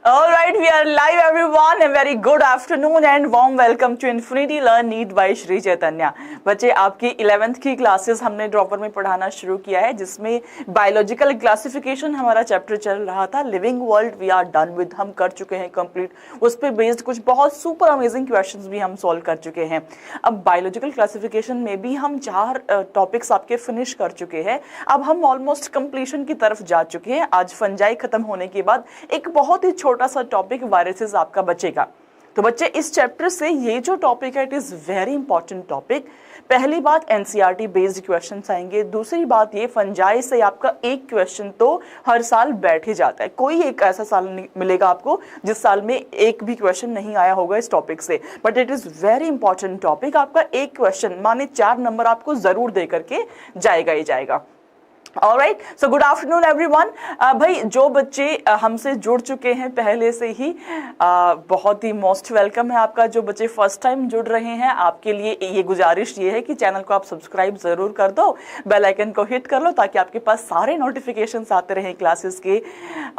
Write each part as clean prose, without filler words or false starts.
All right, we are live everyone. A very good afternoon and warm welcome to Infinity Learn Need by Shri Chaitanya. बच्चे आपकी 11th की classes हमने dropper में पढ़ाना शुरू किया है, जिसमें बायोलॉजिकल क्लासिफिकेशन हमारा चैप्टर चल रहा था। Living world we are done with, हम कर चुके हैं कंप्लीट। उस पर बेस्ड कुछ बहुत सुपर अमेजिंग क्वेश्चंस भी हम सॉल्व कर चुके हैं। अब बायोलॉजिकल क्लासिफिकेशन में भी हम 4 टॉपिक्स आपके फिनिश कर चुके हैं। अब हम ऑलमोस्ट कंप्लीशन की तरफ जा चुके हैं। आज फंजाई खत्म होने के बाद एक बहुत ही छोटा सा टॉपिक वायरसेस आपका बचेगा। तो बच्चे इस चैप्टर से ये जो टॉपिक है it is very important topic. पहली बात एनसीईआरटी बेस्ड क्वेश्चंस आएंगे। दूसरी बात ये फंजाई से आपका एक क्वेश्चन तो हर साल बैठ ही जाता है। कोई एक ऐसा साल नहीं मिलेगा आपको जिस साल में एक भी क्वेश्चन नहीं आया होगा इस टॉपिक से। But it is very important topic. आपका एक क्वेश्चन माने 4 नंबर आपको जरूर दे करके जाएगा ही जाएगा। Alright, so good afternoon everyone. भाई जो बच्चे हमसे जुड़ चुके हैं पहले से ही बहुत ही मोस्ट वेलकम है आपका। जो बच्चे फर्स्ट टाइम जुड़ रहे हैं आपके लिए ये गुजारिश ये है कि चैनल को आप सब्सक्राइब जरूर कर दो, बेल आइकन को हिट कर लो ताकि आपके पास सारे नोटिफिकेशंस आते रहें क्लासेस के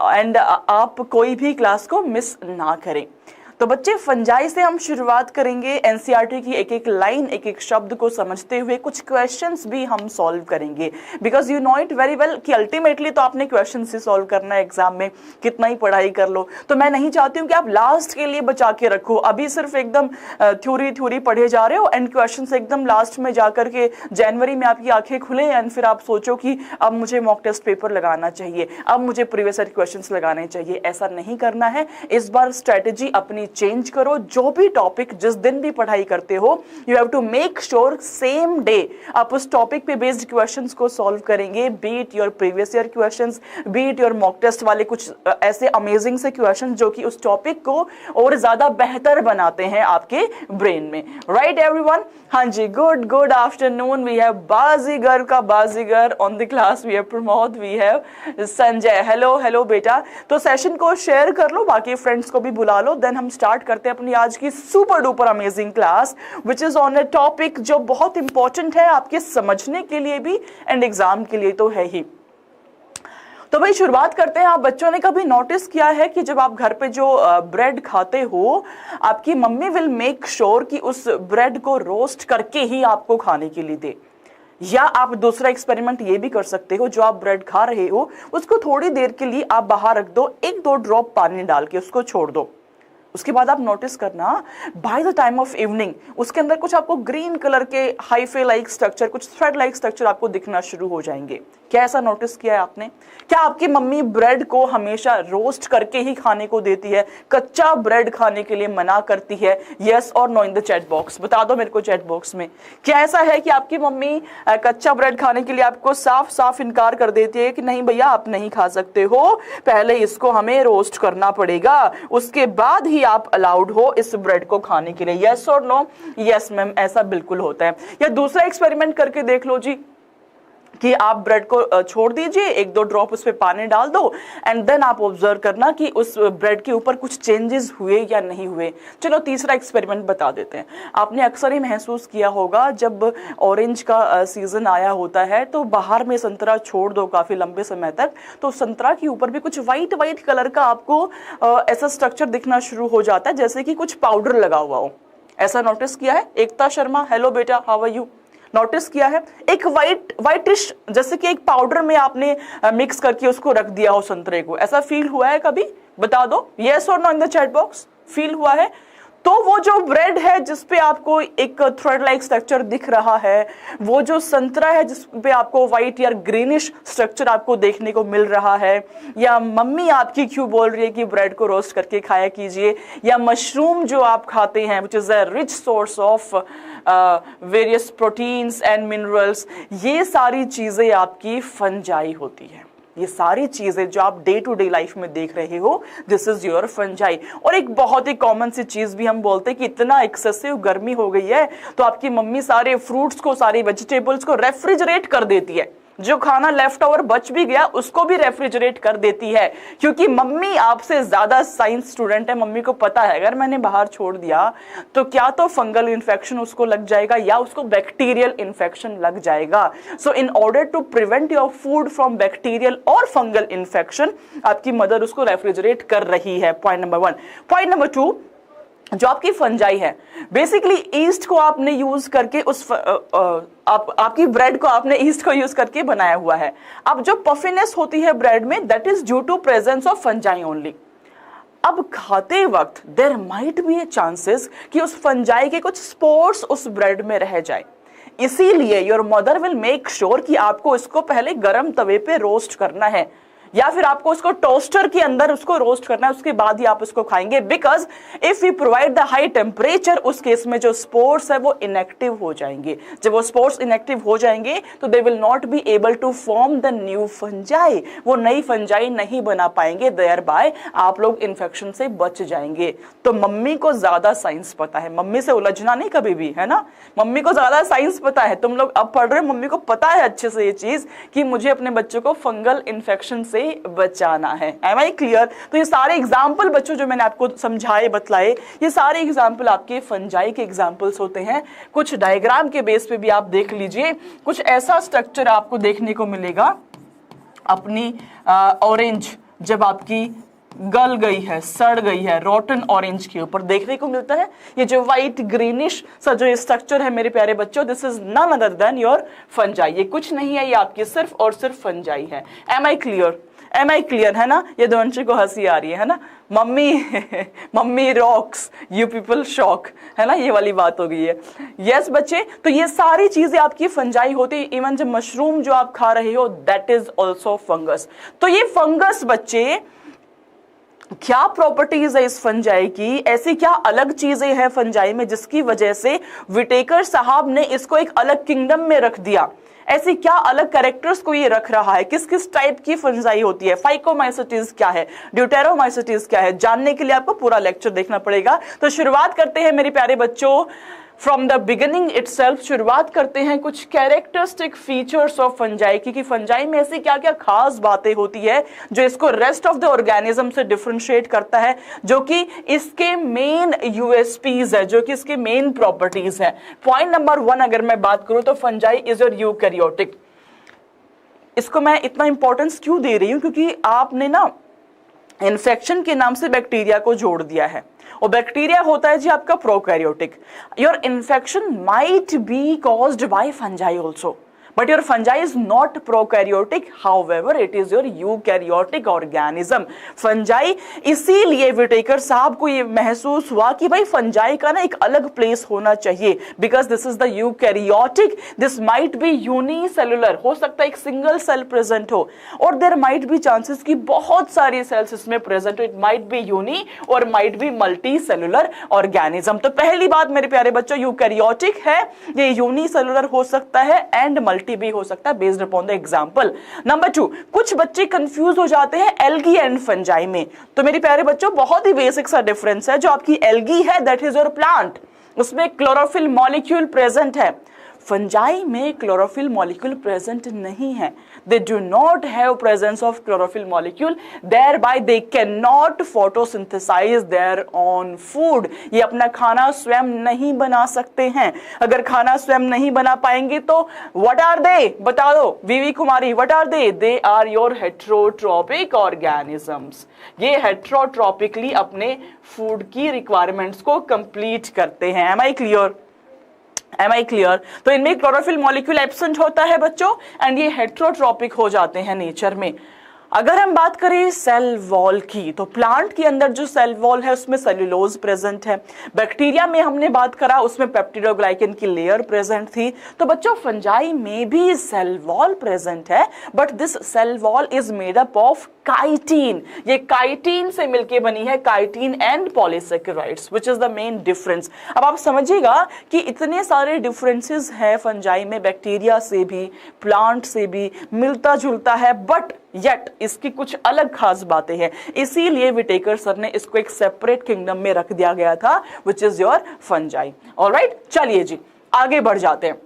एंड आप कोई भी क्लास को मिस ना करें। तो बच्चे फंजाई से हम शुरुआत करेंगे। एनसीईआरटी की एक एक लाइन एक एक शब्द को समझते हुए कुछ क्वेश्चंस भी हम सॉल्व करेंगे, because you know it very well कि अल्टीमेटली तो आपने क्वेश्चन से सॉल्व करना है एग्जाम में, कितना ही पढ़ाई कर लो। तो मैं नहीं चाहती हूँ कि आप लास्ट के लिए बचा के रखो। अभी सिर्फ एकदम थ्योरी पढ़े जा रहे हो एंड क्वेश्चन एकदम लास्ट में जाकर के जनवरी में आपकी आंखें खुले एंड फिर आप सोचो कि अब मुझे मॉक टेस्ट पेपर लगाना चाहिए, अब मुझे प्रीवियस ईयर क्वेश्चंस लगाने चाहिए। ऐसा नहीं करना है। इस बार स्ट्रेटेजी अपनी चेंज करो। जो भी टॉपिक जिस दिन भी पढ़ाई करते हो you have to make sure same day आप उस टॉपिक पे बेस्ड क्वेश्चंस को सॉल्व करेंगे। Beat your previous year questions, beat your mock test वाले कुछ ऐसे अमेजिंग से क्वेश्चंस जो कि उस टॉपिक को और ज्यादा बेहतर बनाते हैं आपके ब्रेन में। Right everyone? हाँ जी, good afternoon. We have Baazigar का Baazigar on the class, we have Pramod, we have Sanjay. Hello बेटा। तो सेशन को शेयर कर लो, बाकी फ्रेंड्स को भी बुला लो। देन हम स्टार्ट करते हैं अपनी आज की super duper amazing class which is on a topic जो बहुत इंपॉर्टेंट है आपके समझने के लिए भी एंड एग्जाम के लिए तो है ही। तो भाई शुरुआत करते हैं। आप बच्चों ने कभी नोटिस किया है कि जब आप घर पे जो ब्रेड खाते हो आपकी मम्मी विल मेक श्योर कि उस ब्रेड को रोस्ट करके ही आपको खाने के लिए दे। या आप दूसरा एक्सपेरिमेंट ये भी कर सकते हो, जो आप ब्रेड खा रहे हो उसको थोड़ी देर के लिए आप बाहर रख दो, 1-2 ड्रॉप पानी डाल के उसको छोड़ दो। उसके बाद आप नोटिस करना by the time of evening उसके अंदर कुछ आपको ग्रीन कलर के हाइफे लाइक स्ट्रक्चर, कुछ थ्रेड लाइक स्ट्रक्चर आपको दिखना शुरू हो जाएंगे। क्या ऐसा नोटिस किया है आपने? क्या आपकी मम्मी ब्रेड को हमेशा रोस्ट करके ही खाने को देती है, कच्चा ब्रेड खाने के लिए मना करती है? यस और no in the chat box, बता दो मेरे को चैट बॉक्स में। क्या ऐसा है कि आपकी मम्मी कच्चा ब्रेड खाने के लिए आपको साफ साफ इनकार कर देती है कि नहीं भैया आप नहीं खा सकते हो, पहले इसको हमें रोस्ट करना पड़ेगा, उसके बाद ही आप अलाउड हो इस ब्रेड को खाने के लिए? यस और नो? यस मैम, ऐसा बिल्कुल होता है। या दूसरा एक्सपेरिमेंट करके देख लो जी कि आप ब्रेड को छोड़ दीजिए, 1-2 ड्रॉप उस पे पानी डाल दो एंड देन आप ऑब्जर्व करना कि उस ब्रेड के ऊपर कुछ चेंजेस हुए या नहीं हुए। चलो तीसरा एक्सपेरिमेंट बता देते हैं। आपने अक्सर ही महसूस किया होगा जब ऑरेंज का सीजन आया होता है तो बाहर में संतरा छोड़ दो काफी लंबे समय तक, तो संतरा के ऊपर भी कुछ व्हाइट कलर का आपको ऐसा स्ट्रक्चर दिखना शुरू हो जाता है जैसे कि कुछ पाउडर लगा हुआ हो। ऐसा नोटिस किया है? एकता शर्मा, हेलो बेटा, हाउ आर यू? नोटिस किया है? एक व्हाइटिश जैसे कि एक पाउडर में आपने मिक्स करके उसको रख दिया हो संतरे को। ऐसा फील हुआ है कभी? बता दो यस और no in the chat box. Feel हुआ है? तो वो जो ब्रेड है जिसपे आपको एक थ्रेड लाइक स्ट्रक्चर दिख रहा है, वो जो संतरा है जिसपे आपको व्हाइट या ग्रीनिश स्ट्रक्चर आपको देखने को मिल रहा है, या मम्मी आपकी क्यों बोल रही है कि ब्रेड को रोस्ट करके खाया कीजिए, या मशरूम जो आप खाते हैं विच is a rich source of various proteins and minerals, ये सारी चीजें आपकी फंजाई होती है। ये सारी चीजें जो आप डे टू डे लाइफ में देख रहे हो दिस इज योर फंजाई। और एक बहुत ही कॉमन सी चीज भी हम बोलते हैं कि इतना एक्सेसिव गर्मी हो गई है तो आपकी मम्मी सारे फ्रूट्स को, सारे वेजिटेबल्स को रेफ्रिजरेट कर देती है। जो खाना लेफ्ट ओवर बच भी गया उसको भी रेफ्रिजरेट कर देती है, क्योंकि मम्मी आपसे ज्यादा साइंस स्टूडेंट है। मम्मी को पता है अगर मैंने बाहर छोड़ दिया तो क्या तो फंगल इन्फेक्शन उसको लग जाएगा या उसको बैक्टीरियल इन्फेक्शन लग जाएगा। So in order to prevent your food from bacterial और फंगल इन्फेक्शन, आपकी मदर उसको रेफ्रिजरेट कर रही है। Point number 1। पॉइंट नंबर 2, जो आपकी फंजाई है, बेसिकली ईस्ट को आपने यूज करके आपकी ब्रेड को आपने ईस्ट को यूज करके बनाया हुआ है। अब जो पफिनेस होती है ब्रेड में, that is due to presence of fungi only. अब खाते वक्त there might be a chances कि उस फंजाई के कुछ स्पोर्स उस ब्रेड में रह जाए, इसीलिए your mother will make sure कि आपको इसको पहले गर्म तवे पे रोस्ट करना है या फिर आपको उसको टोस्टर के अंदर उसको रोस्ट करना है, उसके बाद ही आप उसको खाएंगे। Because if we provide the high temperature, उस केस में जो स्पोर्स है वो इनएक्टिव हो जाएंगे। जब वो स्पोर्स इनएक्टिव हो जाएंगे तो they will not be able to form the new fungi, वो नई फंजाई नहीं बना पाएंगे, देयर बाय आप लोग इन्फेक्शन से बच जाएंगे। तो मम्मी को ज्यादा साइंस पता है, मम्मी से उलझना नहीं कभी भी, है ना। मम्मी को ज्यादा साइंस पता है, तुम लोग अब पढ़ रहे हो, मम्मी को पता है अच्छे से ये चीज कि मुझे अपने बच्चों को फंगल इन्फेक्शन से बचाना है। Am I clear? तो ये सारे एग्जाम्पल बच्चों जो मैंने आपको समझाए बतलाए, ये सारे एग्जाम्पल आपके फंजाई के एग्जाम्पल्स होते हैं। कुछ डायग्राम के बेस पे भी आप देख लीजिए, कुछ ऐसा स्ट्रक्चर आपको देखने को मिलेगा। अपनी ऑरेंज जब आपकी गल गई है, सड़ गई है, रोटन ऑरेंज के ऊपर देखने को मिलता है ये जो व्हाइट ग्रीनिश सा जो स्ट्रक्चर है मेरे प्यारे बच्चों, this is none other than your fungi. ये कुछ नहीं है, ये आपकी सिर्फ और सिर्फ फंजाई है। Am I clear? Am I clear है ना? ये दोनों को हंसी आ रही है ना, mummy rocks you people shock, है ना, ये वाली बात हो गई है। यस बच्चे, तो ये सारी चीजें आपकी फंजाई होती है। इवन जब मशरूम जो आप खा रहे हो दैट इज ऑल्सो फंगस। तो ये फंगस बच्चे, क्या प्रॉपर्टीज है इस फंजाई की, ऐसी क्या अलग चीजें हैं फंजाई में जिसकी वजह से विटेकर साहब ने इसको एक अलग किंगडम में रख दिया? ऐसी क्या अलग कैरेक्टर्स को ये रख रहा है? किस किस टाइप की फंजाई होती है? फाइकोमाइसिटीज क्या है, ड्यूटेरोमाइसिटीज क्या है, जानने के लिए आपको पूरा लेक्चर देखना पड़ेगा। तो शुरुआत करते हैं मेरे प्यारे बच्चों फ्रॉम द बिगिनिंग इटसेल्फ। शुरुआत करते हैं कुछ कैरेक्टरिस्टिक फीचर्स ऑफ फंजाई की, कि फंजाई में ऐसी क्या क्या खास बातें होती है जो इसको रेस्ट ऑफ द ऑर्गेनिज्म से डिफरेंशिएट करता है, जो कि इसके मेन यूएसपीज है, जो कि इसके मेन प्रॉपर्टीज है। पॉइंट नंबर 1 अगर मैं बात करूं तो फंजाई इज योर यूकैरियोटिक। इसको मैं इतना इंपॉर्टेंस क्यों दे रही हूं, क्योंकि आपने ना इन्फेक्शन के नाम से बैक्टीरिया को जोड़ दिया है, और बैक्टीरिया होता है जी आपका prokaryotic. Your infection might be caused by fungi also, but your fungi is not prokaryotic, however it is your eukaryotic organism। Fungi, इसीलिए विटेकर साहब को ये महसूस हुआ कि भाई फंजाई का ना एक अलग प्लेस होना चाहिए, because this is the eukaryotic, this might B unicellular, हो सकता है एक सिंगल सेल प्रेजेंट हो, और देयर माइट बी चांसेस कि बहुत सारी सेल्स इसमें प्रेजेंट हो। इट माइट बी यूनी और might be multi cellular organism. तो पहली बात मेरे प्यारे बच्चों, यूकैरियोटिक है, ये यूनिसेलुलर हो सकता है एंड मल्टी भी हो सकता है based upon the example. Number 2, कुछ बच्चे कंफ्यूज हो जाते हैं एल्गी एंड फंजाई में। तो मेरे प्यारे बच्चों बहुत ही बेसिक सा डिफरेंस है। जो आपकी एल्गी है दैट इज योर प्लांट, उसमें क्लोरोफिल मॉलिक्यूल प्रेजेंट है। फंजाई में क्लोरोफिल मॉलिक्यूल प्रेजेंट नहीं है, they do not have presence of chlorophyll molecule, thereby they cannot photosynthesize their own food। ये अपना खाना स्वयं नहीं बना सकते हैं। अगर खाना स्वयं नहीं बना पाएंगे तो what are they? बता दो वीवी कुमारी, what are they? They are your heterotrophic organisms। ये heterotropically अपने फूड की रिक्वायरमेंट्स को कंप्लीट करते हैं। Am I clear? Am I clear? तो इनमें क्लोरोफिल मॉलिक्यूल एब्सेंट होता है बच्चों, एंड ये हेट्रोट्रॉपिक हो जाते हैं नेचर में। अगर हम बात करें सेल वॉल की, तो प्लांट के अंदर जो सेल वॉल है उसमें सेल्यूलोज प्रेजेंट है। बैक्टीरिया में हमने बात करा उसमें पेप्टिडोग्लाइकन की लेयर प्रेजेंट थी। तो बच्चों फंजाई में भी सेल वॉल प्रेजेंट है, but this cell wall is made up of chitin. ये काइटिन से मिलके बनी है, chitin and polysaccharides, which is the main difference. अब आप समझिएगा कि इतने सारे डिफरेंसेस हैं फंजाई में, बैक्टीरिया से भी प्लांट से भी मिलता जुलता है, बट येट इसकी कुछ अलग खास बातें हैं। इसीलिए विटेकर सर ने इसको एक सेपरेट किंगडम में रख दिया गया था, which is your fungi. Alright, चलिए जी आगे बढ़ जाते हैं।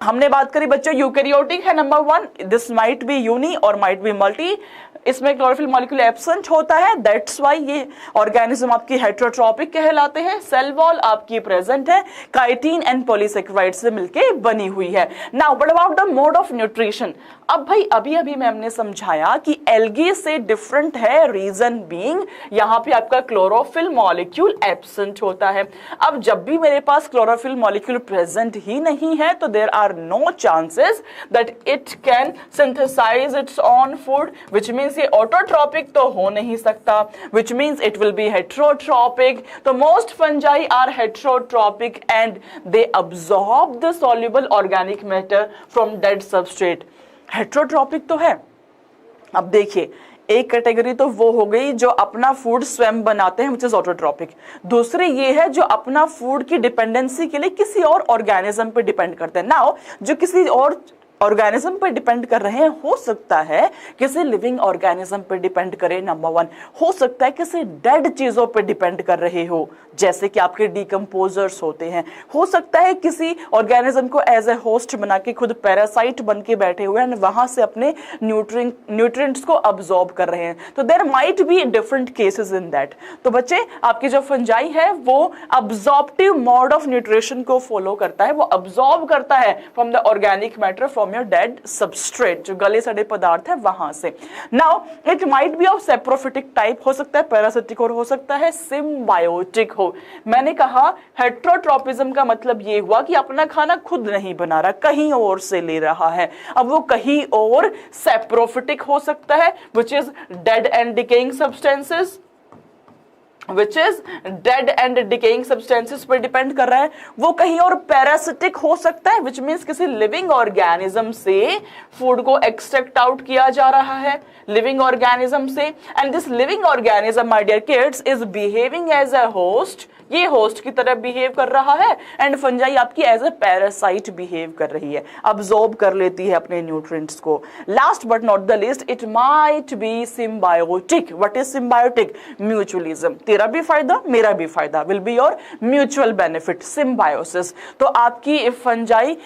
हमने बात करी बच्चों यूकैरियोटिक है number 1, this might be uni और माइट बी मल्टी, इसमें क्लोरोफिल मॉलिक्यूल एब्सेंट होता है, दैट्स वाई ये ऑर्गेनिज्म आपकी हेटेरोट्रॉपिक कहलाते हैं। सेल वॉल आपकी प्रेजेंट है, काइटिन एंड पॉलीसेकेराइड से मिलके बनी हुई है। Now what about the mode of nutrition. अब भाई अभी अभी मैंने समझाया कि एल्गी से डिफरेंट है, रीजन बीइंग यहाँ पे आपका क्लोरोफिल मॉलिक्यूल एब्सेंट होता है। अब जब भी मेरे पास क्लोरोफिल मॉलिक्यूल प्रेजेंट ही नहीं है तो there are no chances that it can synthesize its own food, which means ये ऑटोट्रॉपिक तो हो नहीं सकता, which means it will be heterotrophic. तो most fungi are heterotrophic and they absorb the soluble organic matter from dead substrate. Heterotrophic तो है। अब देखिए, एक कैटेगरी तो वो हो गई जो अपना फूड स्वयं बनाते हैं, विच इज ऑटोट्रॉपिक। दूसरी ये है जो अपना फूड की डिपेंडेंसी के लिए किसी और ऑर्गेनिज्म पे डिपेंड करते हैं। नाउ जो किसी और ऑर्गेनिज्म पर डिपेंड कर रहे हैं, हो सकता है किसी लिविंग ऑर्गेनिज्म पर डिपेंड करे, नंबर 1। हो सकता है किसी डेड चीजों पर डिपेंड कर रहे हो, जैसे कि आपके डिकम्पोजर्स होते हैं। हो सकता है किसी ऑर्गेनिज्म को एज ए होस्ट बना के खुद पैरासाइट बन के बैठे हुए हैं, वहां से अपने न्यूट्रिएंट्स को अब्सॉर्ब कर रहे हैं। तो there might be different cases in that. तो बच्चे आपकी जो फंजाई है वो अब्सॉर्प्टिव मोड ऑफ न्यूट्रिशन को फॉलो करता है, वो अब्सॉर्ब करता है from the organic matter from your dead substrate, जो गले सड़े पदार्थ है वहां से। Now it might be of saprophytic type, हो सकता है पैरासिटिक और हो सकता है सिम्बायोटिक हो। मैंने कहा हेटेरोट्रॉपिज्म का मतलब ये हुआ कि अपना खाना खुद नहीं बना रहा, कहीं और से ले रहा है। अब वो कहीं और सेप्रोफिटिक हो सकता है, which is dead and decaying substances, which is dead and decaying substances पर डिपेंड कर रहा है। वो कहीं और पैरासिटिक हो सकता है, which means किसी लिविंग ऑर्गेनिज्म से फूड को एक्सट्रैक्ट आउट किया जा रहा है, लिविंग ऑर्गेनिज्म से। And this living organism my dear kids is behaving as a host, ये होस्ट की तरह बिहेव कर रहा है। एंड फंजाई आपकी एज अ पैरासाइट बिहेव कर रही है, अब्सॉर्ब कर लेती है अपने न्यूट्रिएंट्स को। Last but not the least, it might B symbiotic. What is symbiotic? Mutualism, तेरा भी फायदा मेरा भी फायदा, will be your mutual benefit, symbiosis. तो आपकी फंजाई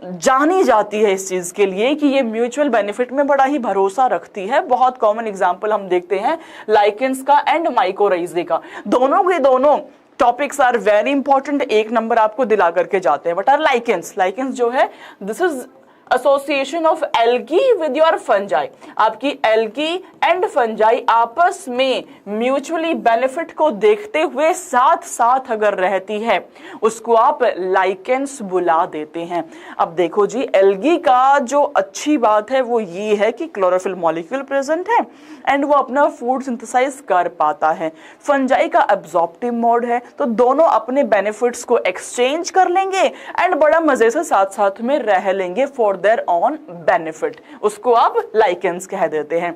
जानी जाती है इस चीज के लिए कि ये म्यूचुअल बेनिफिट में बड़ा ही भरोसा रखती है। बहुत कॉमन एग्जांपल हम देखते हैं लाइकेंस का एंड माइकोराइजे का। दोनों के दोनों टॉपिक्स आर वेरी इंपॉर्टेंट, एक नंबर आपको दिला करके जाते हैं। बट आर लाइकेंस, लाइकेंस जो है this is association of algae with your fungi. आपकी एल्गी एंड फंजाई आपस में म्यूचुअली बेनिफिट को देखते हुए साथ साथ अगर रहती है, उसको आप लाइकेंस बुला देते हैं। अब देखो जी, एल्गी का जो अच्छी बात है वो ये है कि क्लोरोफिल मॉलिक्यूल प्रेजेंट है एंड वो अपना फूड सिंथेसाइज कर पाता है। फंजाई का एब्जॉर्प्टिव मोड है, तो दोनों अपने बेनिफिट्स को एक्सचेंज कर लेंगे एंड बड़ा मजे से साथ साथ में रह लेंगे फॉर their own benefit। उसको आप lichens कह देते हैं।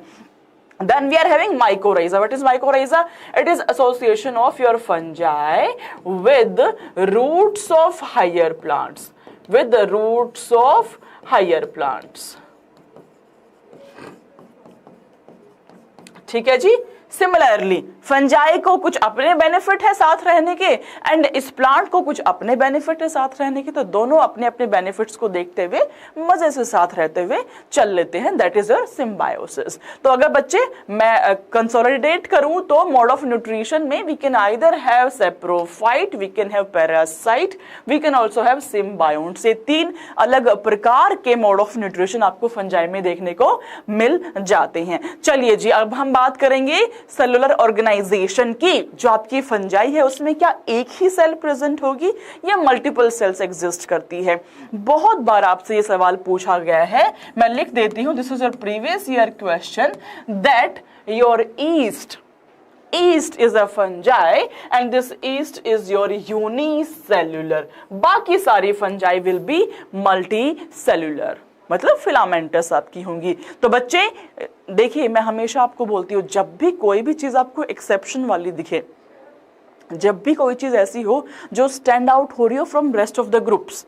Then we are having mycorrhiza. What is mycorrhiza? It is association of your fungi with roots of higher plants. With the roots of higher plants. ठीक है जी। सिमिलरली फंजाई को कुछ अपने बेनिफिट है साथ रहने के एंड इस प्लांट को कुछ अपने बेनिफिट है साथ रहने के, तो दोनों अपने अपने बेनिफिट्स को देखते हुए मजे से साथ रहते हुए चल लेते हैं। That is your symbiosis. तो अगर बच्चे मैं कंसोलिडेट करूं तो मोड ऑफ न्यूट्रिशन में we can either have saprophyte, we can have parasite, we can also have symbionts. ये तीन अलग प्रकार के मोड ऑफ न्यूट्रिशन आपको फंजाई में देखने को मिल जाते हैं। चलिए जी, अब हम बात करेंगे सेलुलर ऑर्गेनाइजेशन की। जो आपकी फंजाई है उसमें क्या एक ही सेल प्रेजेंट होगी या मल्टीपल सेल्स एग्जिस्ट करती है? बहुत बार आपसे ये सवाल पूछा गया है, मैं लिख देती हूं, this is your previous year question, that your yeast is a fungi and this yeast is your unicellular. बाकी सारी fungi will be multicellular, मतलब फिलामेंटस आपकी होंगी। तो बच्चे देखिए, मैं हमेशा आपको बोलती हूँ, जब भी कोई भी चीज आपको एक्सेप्शन वाली दिखे, जब भी कोई चीज ऐसी हो जो स्टैंड आउट हो रही हो from rest of the groups,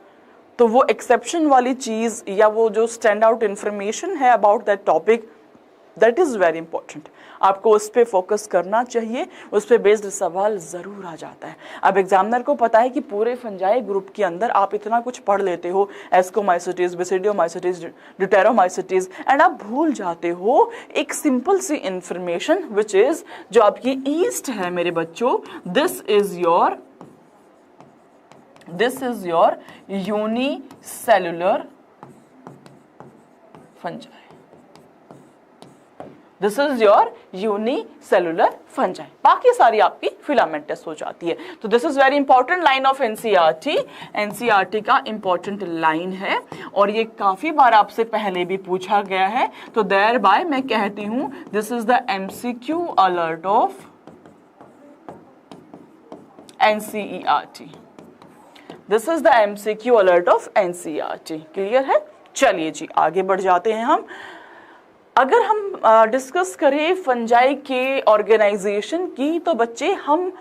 तो वो एक्सेप्शन वाली चीज या वो जो स्टैंड आउट इंफॉर्मेशन है about that topic, that is very important. आपको उस पर फोकस करना चाहिए, उस पर बेस्ड सवाल जरूर आ जाता है। अब एग्जामिनर को पता है कि पूरे फंजाई ग्रुप के अंदर आप इतना कुछ पढ़ लेते हो, एस्कोमाइसिटीज, बेसिडियोमाइसिटीज, ड्यूटेरोमाइसिटीज, एंड आप भूल जाते हो एक सिंपल सी इंफॉर्मेशन विच इज जो आपकी ईस्ट है मेरे बच्चों, this is your unicellular fungi. This is your unicellular fungi. बाकी सारी आपकी फिलामेंटस हो जाती है। तो this is very important line of NCERT. NCERT का इंपॉर्टेंट लाइन है और ये काफी बार आपसे पहले भी पूछा गया है। तो देयर बाय मैं कहती हूं this is the MCQ alert of NCERT. This is the MCQ alert of NCERT. Clear है? चलिए जी आगे बढ़ जाते हैं हम। अगर हम डिस्कस करें फंजाई के ऑर्गेनाइजेशन की, तो बच्चे हम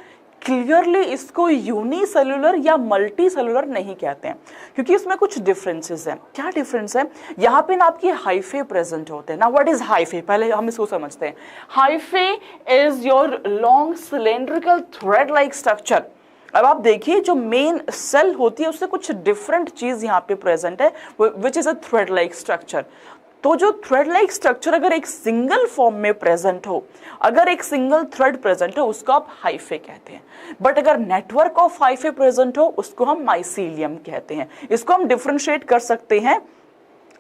क्लियरली इसको यूनिसेल्युलर या मल्टी सेलुलर नहीं कहते हैं, क्योंकि इसमें कुछ डिफरेंसेस हैं। क्या डिफरेंस है? यहाँ पे ना आपकी हाइफे प्रेजेंट होते हैं ना। What is hyphae? पहले हम इसको समझते हैं। Hyphae is your long cylindrical thread like structure. अब आप देखिए जो मेन सेल होती है उससे कुछ डिफरेंट चीज यहाँ पे प्रेजेंट है, which is a thread like structure. तो जो थ्रेड लाइक स्ट्रक्चर अगर एक सिंगल फॉर्म में प्रेजेंट हो, अगर एक सिंगल थ्रेड प्रेजेंट हो, उसको आप हाइफे कहते हैं। बट अगर नेटवर्क ऑफ हाइफे प्रेजेंट हो, उसको हम माइसीलियम कहते हैं। इसको हम डिफरेंशिएट कर सकते हैं।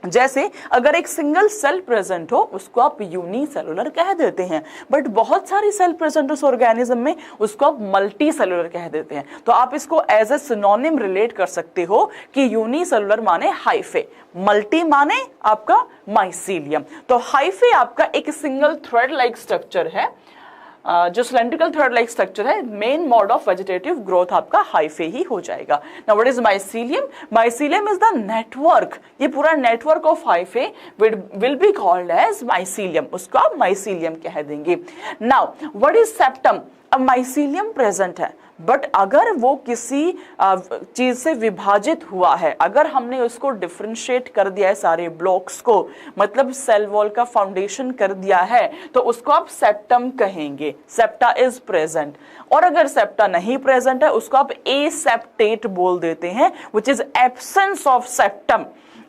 जैसे अगर एक सिंगल सेल प्रेजेंट हो, उसको आप यूनिसेलुलर कह देते हैं, बट बहुत सारी सेल प्रेजेंट उस ऑर्गेनिज्म में, उसको आप मल्टी सेलुलर कह देते हैं। तो आप इसको एज ए सिनोनिम रिलेट कर सकते हो कि यूनिसेलुलर माने हाइफे, मल्टी माने आपका माइसीलियम। तो हाइफे आपका एक सिंगल थ्रेड लाइक स्ट्रक्चर है, जो सिलेंड्रिकल थ्रेड लाइक स्ट्रक्चर है। Main mode of vegetative growth आपका हाइफे ही हो जाएगा। Now what is mycelium? Mycelium is the network. ये पूरा network of hyphae will be called as mycelium, उसको आप माइसीलियम कह देंगे। Now what is septum? अब माइसीलियम प्रेजेंट है, बट अगर वो किसी चीज से विभाजित हुआ है, अगर हमने उसको डिफरेंशिएट कर दिया है सारे ब्लॉक्स को, मतलब सेल वॉल का फाउंडेशन कर दिया है, तो उसको आप सेप्टम कहेंगे। Septa is present. और अगर सेप्टा नहीं प्रेजेंट है, उसको आप एसेप्टेट बोल देते हैं, विच is absence of septum.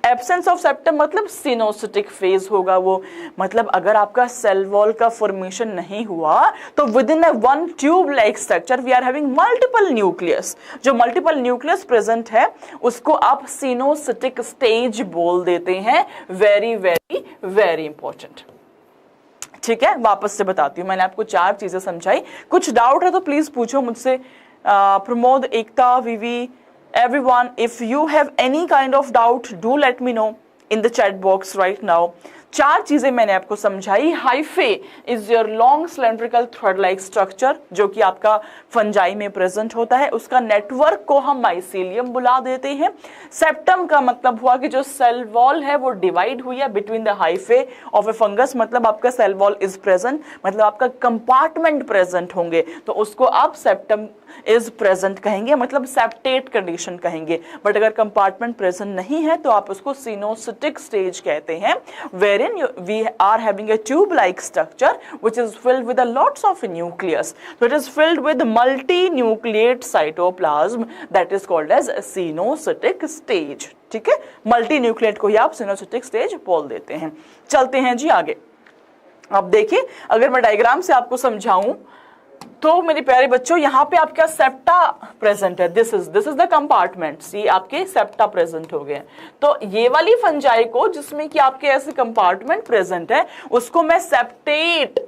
Absence of septum मतलब सिनोसिटिक फेज होगा वो। मतलब अगर आपका सेल वॉल का फॉर्मेशन नहीं हुआ, तो within a one tube like structure we are having multiple nucleus. जो मल्टीपल न्यूक्लियस प्रेजेंट है, उसको आप सिनोसिटिक स्टेज बोल देते हैं। Very very very important. ठीक है, वापस से बताती हूँ। मैंने आपको 4 चीजें समझाई। कुछ डाउट है तो प्लीज पूछो मुझसे। प्रमोद, एकता, विवी, everyone, if you have any kind of doubt, do let me know in the chat box right now. 4 चीजें मैंने आपको समझाई। Hyphae is your long cylindrical thread like structure, जो कि आपका फंजाई में प्रेजेंट होता है। उसका नेटवर्क को हम माइसीलियम बुला देते हैं। सेप्टम का मतलब हुआ कि जो सेल वॉल है वो डिवाइड हुई है between the hyphae of A fungus, मतलब आपका सेल वॉल इज प्रेजेंट, मतलब आपका कंपार्टमेंट प्रेजेंट होंगे, तो उसको आप सेप्टम इज प्रेजेंट कहेंगे, मतलब सेप्टेट कंडीशन कहेंगे। बट अगर कंपार्टमेंट प्रेजेंट नहीं है, तो आप उसको सिनोसिटिक स्टेज कहते हैं, wherein we are having a tube-like structure which is filled with a lots of nucleus. So it is filled with multinucleate cytoplasm that is called as सिनोसिटिक stage. ठीक है, मल्टीन्यूक्लिएट को ही आप सिनोसिटिक स्टेज बोल देते हैं। चलते हैं जी आगे। अब देखिए, अगर मैं डायग्राम से आपको समझाऊं, तो मेरे प्यारे बच्चों, यहाँ पे आपका सेप्टा प्रेजेंट है। This is the compartment. ये आपके सेप्टा प्रेजेंट हो गए। तो ये वाली फंजाई को, जिसमें कि आपके ऐसे कंपार्टमेंट प्रेजेंट है, उसको मैं सेप्टेट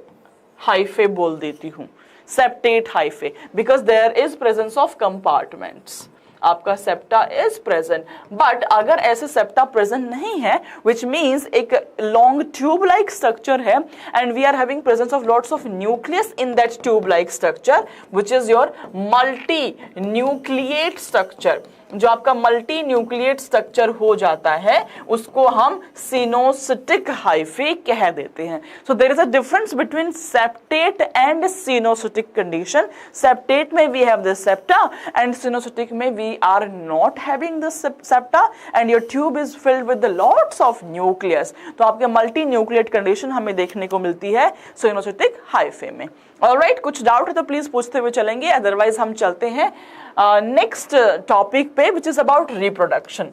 हाइफे बोल देती हूँ। Septate hyphae, because there is presence of compartments. आपका सेप्टा इज प्रेजेंट। बट अगर ऐसे सेप्टा प्रेजेंट नहीं है, विच मीन्स एक लॉन्ग ट्यूब लाइक स्ट्रक्चर है, and we are having presence of lots of nucleus in that tube like structure, which is your multi nucleate structure, जो आपका multi nucleate structure हो जाता है उसको हम सिनोसिटिक हाइफी कह देते हैं। So there is a difference between septate and coenocytic condition. Septate में we have the septa and coenocytic में we are not having the septa and your tube is filled with the lots of nucleus. तो आपके multi nucleate condition हमें देखने को मिलती है सिनोसिटिक hyphae में। ऑलराइट, कुछ डाउट है तो प्लीज पूछते हुए चलेंगे, अदरवाइज हम चलते हैं नेक्स्ट टॉपिक पे विच इज अबाउट रिप्रोडक्शन।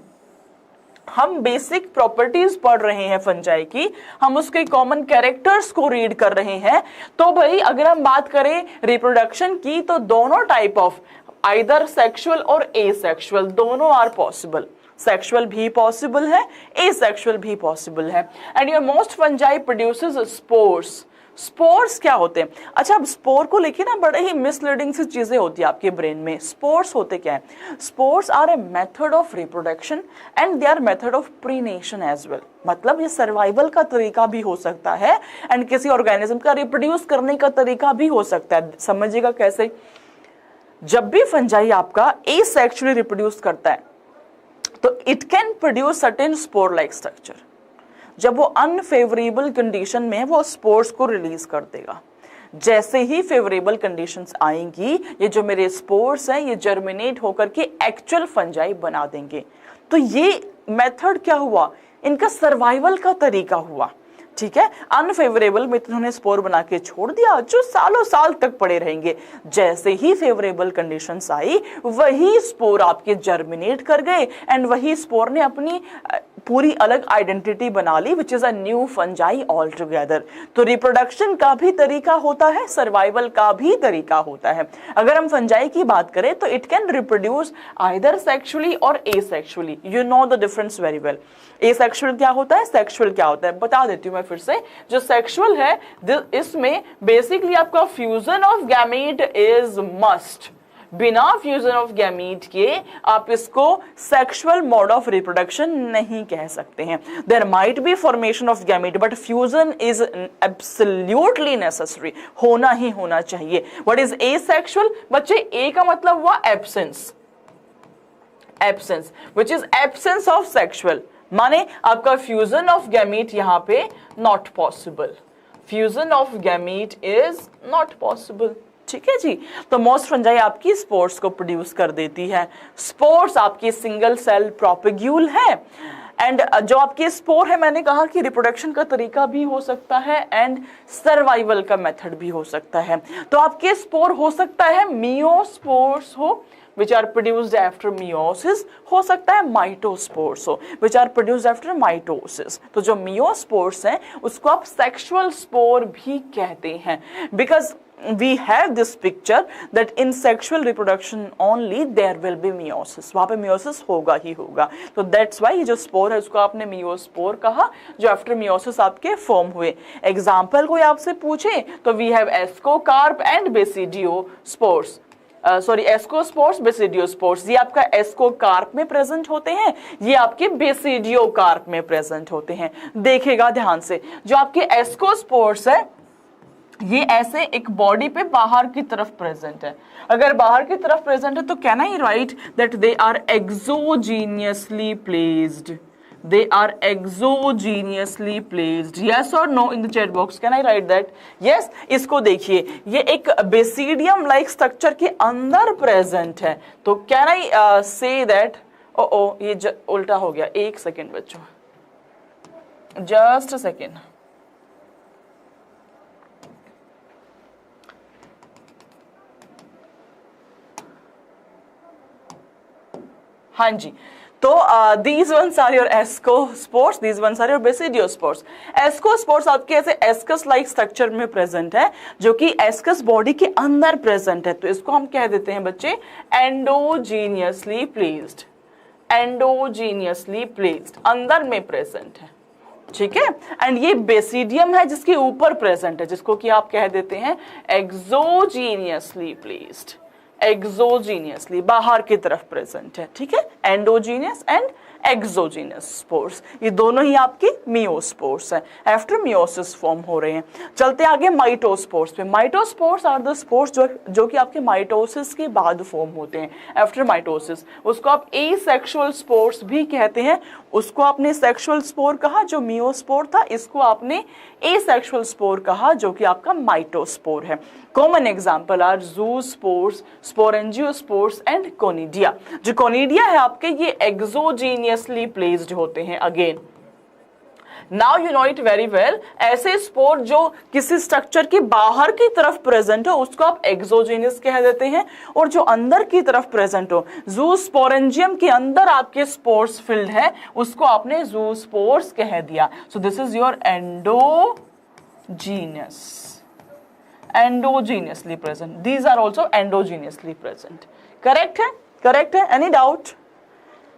हम बेसिक प्रॉपर्टीज पढ़ रहे हैं फंजाई की, हम उसके कॉमन कैरेक्टर्स को रीड कर रहे हैं। तो भाई अगर हम बात करें रिप्रोडक्शन की तो दोनों टाइप ऑफ, आइदर सेक्सुअल और एसेक्सुअल, दोनों आर पॉसिबल। सेक्सुअल भी पॉसिबल है, एसेक्सुअल भी पॉसिबल है। And your most fungi produces spores. Spores क्या होते हैं? अच्छा, अब स्पोर को लेके ना बड़े ही मिसलीडिंग सी चीजें होती है आपके ब्रेन में। स्पोर्स होते क्या है? Spores are a method of reproduction and they are method of perennation as well. मतलब ये सर्वाइवल का तरीका भी हो सकता है एंड किसी ऑर्गेनिज्म का रिप्रोड्यूस करने का तरीका भी हो सकता है। समझिएगा कैसे? जब भी फंजाई आपका एसेक्सुअली रिप्रोड्यूस करता है तो it can produce certain spore like structure. जब वो अनफेवरेबल कंडीशन में है वो स्पोर्स को रिलीज कर देगा। जैसे ही फेवरेबल कंडीशंस आएंगी, ये जो मेरे स्पोर्स हैं ये जर्मिनेट होकर के एक्चुअल फंजाई बना देंगे। तो ये मेथड क्या हुआ? इनका सर्वाइवल का तरीका हुआ। ठीक है, अनफेवरेबल में उन्होंने स्पोर बना के छोड़ दिया जो सालों साल तक पड़े रहेंगे। जैसे ही फेवरेबल कंडीशंस आई वही स्पोर आपके जर्मिनेट कर गए एंड वही स्पोर ने अपनी पूरी अलग आइडेंटिटी बना ली which is a new fungi altogether. तो रिप्रोडक्शन का भी तरीका होता है, सर्वाइवल का भी तरीका होता है। अगर हम फंजाई की बात करें तो it can reproduce either sexually और asexually. You know the difference very well. Asexual क्या होता है, सेक्सुअल क्या होता है, बता देती हूं मैं फिर से। जो सेक्सुअल है इसमें बेसिकली आपका fusion of gamete is must. बिना फ्यूजन ऑफ गैमीट के आप इसको सेक्सुअल मोड ऑफ रिप्रोडक्शन नहीं कह सकते हैं। There might be formation of gamete but fusion is absolutely necessary, होना ही होना चाहिए। What is asexual? बच्चे, ए का मतलब हुआ absence, absence which is absence of sexual, माने आपका फ्यूजन ऑफ गैमीट यहां पे not possible. Fusion of gamete is not possible. ठीक है जी। तो मोस्ट फंजाई आपकी स्पोर्स को प्रोड्यूस कर देती है। स्पोर्स आपकी सिंगल सेल प्रोपेग्यूल है एंड जो आपके स्पोर है, मैंने कहा कि रिप्रोडक्शन का तरीका भी हो सकता है एंड सर्वाइवल का मेथड भी हो सकता है। तो आपके स्पोर हो सकता है मियोस्पोर्स हो which are produced after meiosis, हो सकता है माइटोस्पोर्स हो which are produced after mitosis। तो जो मियोस्पोर्स हैं उसको आप सेक्सुअल स्पोर भी कहते हैं because we have this picture that in sexual reproduction only there will be meiosis। वहां पे meiosis होगा ही होगा। तो that's why ये जो स्पोर है उसको आपने मियोस्पोर कहा जो आफ्टर मियोसिस आपके फॉर्म हुए। एग्जाम्पल कोई आपसे पूछे तो we have ascocarp and basidiospores, sorry ascospores, basidiospores. ये आपका एस्कोकार्प में प्रेजेंट होते हैं, ये आपके बेसिडियोकार्प में प्रेजेंट होते हैं। देखेगा ध्यान से, जो आपके एस्कोस्पोर्स है ये ऐसे एक बॉडी पे बाहर की तरफ प्रेजेंट है। अगर बाहर की तरफ प्रेजेंट है तो can I write that they are exogenously placed? They are exogenously placed. Yes or no in the chat box? Can I write that? Yes. इसको देखिए, ये एक बेसिडियम लाइक स्ट्रक्चर के अंदर प्रेजेंट है। तो कैन आई से दैट? ओ ये उल्टा हो गया। एक सेकेंड बच्चों, जस्ट अ सेकेंड। हाँ जी, तो these ones are your ascospores, these ones are your basidiospores। ascospores आपके ऐसे एस्कस लाइक स्ट्रक्चर में प्रेजेंट है जो कि एस्कस बॉडी के अंदर प्रेजेंट है। तो इसको हम कह देते हैं बच्चे एंडोजीनियसली प्लेस्ड। एंडोजीनियसली प्लेस्ड, अंदर में प्रेजेंट है। ठीक है, एंड ये बेसिडियम है जिसके ऊपर प्रेजेंट है, जिसको कि आप कह देते हैं एक्सोजीनियसली प्लेस्ड। एक्सोजीनियसली बाहर की तरफ प्रेजेंट है। ठीक है, एंडोजीनियस एंड एक्सोजीनियस स्पोर्स। ये दोनों ही आपके मियोस्पोर्स हैं, आफ्टर मियोसिस फॉर्म हो रहे हैं। चलते आगे माइटोस्पोर्स पे। माइटोस्पोर्स आर द स्पोर्स जो कि आपके माइटोसिस के बाद फॉर्म होते हैं, आफ्टर माइटोसिस। उसको आप एसेक्सुअल स्पोर्स भी कहते हैं। उसको आपने सेक्सुअल स्पोर कहा जो मियोस्पोर था, इसको आपने एसेक्सुअल स्पोर कहा जो कि आपका माइटोस्पोर है। Common example are zoospores, sporangiospores and conidia. जो कोनिडिया है आपके, ये एक्सोजीनियसली प्लेस्ड होते हैं। Again now you know it very well. ऐसे स्पोर जो किसी स्ट्रक्चर के बाहर की तरफ प्रेजेंट हो उसको आप एक्सोजीनियस कह देते हैं, और जो अंदर की तरफ प्रेजेंट हो, ज़ूस्पोरेंजियम के अंदर आपके स्पोर्स फिल्ड है, उसको आपने ज़ूस्पोर्स कह दिया। So this is your endogenously present. These are also endogenously present. Correct है, करेक्ट है। Any doubt,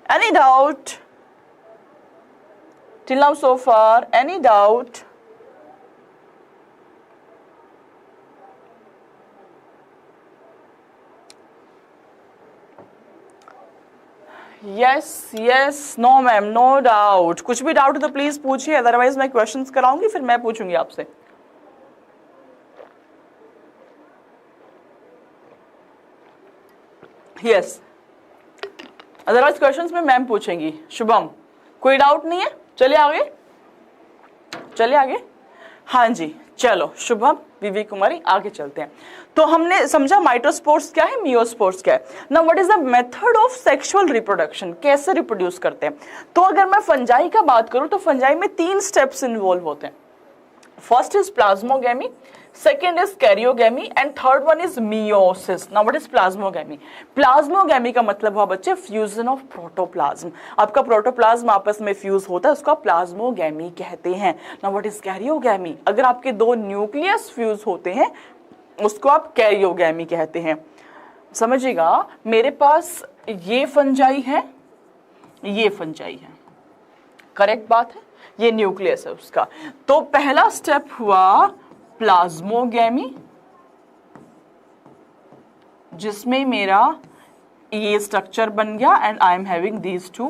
any doubt till now so far? Any doubt? Yes, yes, no ma'am, no doubt. कुछ भी doubt तो please पूछिए, otherwise मैं questions कराऊंगी फिर मैं पूछूंगी आपसे। यस, अदरवाइज क्वेश्चंस में मैम पूछेंगी। शुभम, कोई डाउट नहीं है? चलिए आगे, चलिए आगे। हाँ जी, चलो शुभम, विवेक कुमारी, आगे चलते हैं। तो हमने समझा माइटोस्पोर्स क्या है, मियोस्पोर्स क्या है। Now what is the method of sexual reproduction, कैसे रिप्रोड्यूस करते हैं। तो अगर मैं फंजाई का बात करूं तो फंजाई में 3 स्टेप्स इन्वॉल्व होते हैं। First is plasmogamy, second is karyogamy and third one is meiosis. Now what is plasmogamy? Plasmogamy का मतलब हुआ बच्चे फ्यूजन ऑफ प्रोटोप्लाज्म। आपका प्रोटोप्लाज्म आपस में फ्यूज होता है, उसको आप प्लाज्मोगैमी कहते हैं। Now what is karyogamy? अगर आपके 2 न्यूक्लियस फ्यूज होते हैं उसको आप कैरियोगैमी कहते हैं। समझिएगा, मेरे पास ये फंजाई है, ये फंजाई है, करेक्ट बात है, ये न्यूक्लियस है उसका। तो पहला स्टेप हुआ प्लाज्मोगैमी, जिसमें मेरा ये स्ट्रक्चर बन गया and I am having these 2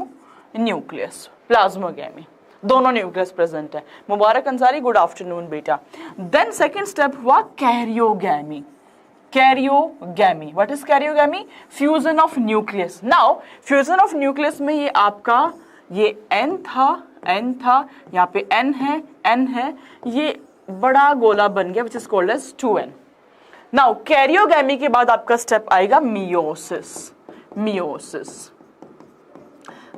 nucleus. Plasmogamy, दोनों न्यूक्लियस प्रेजेंट है। मुबारक अंसारी, गुड आफ्टरनून बेटा। देन सेकंड स्टेप हुआ karyogamy. Karyogamy, what is karyogamy? Fusion of nucleus. Now fusion of nucleus में ये आपका ये N था, यहाँ पे N है, ये बड़ा गोला बन गया which is called as 2N। Now karyogamy के बाद आपका स्टेप आएगा मियोसिस,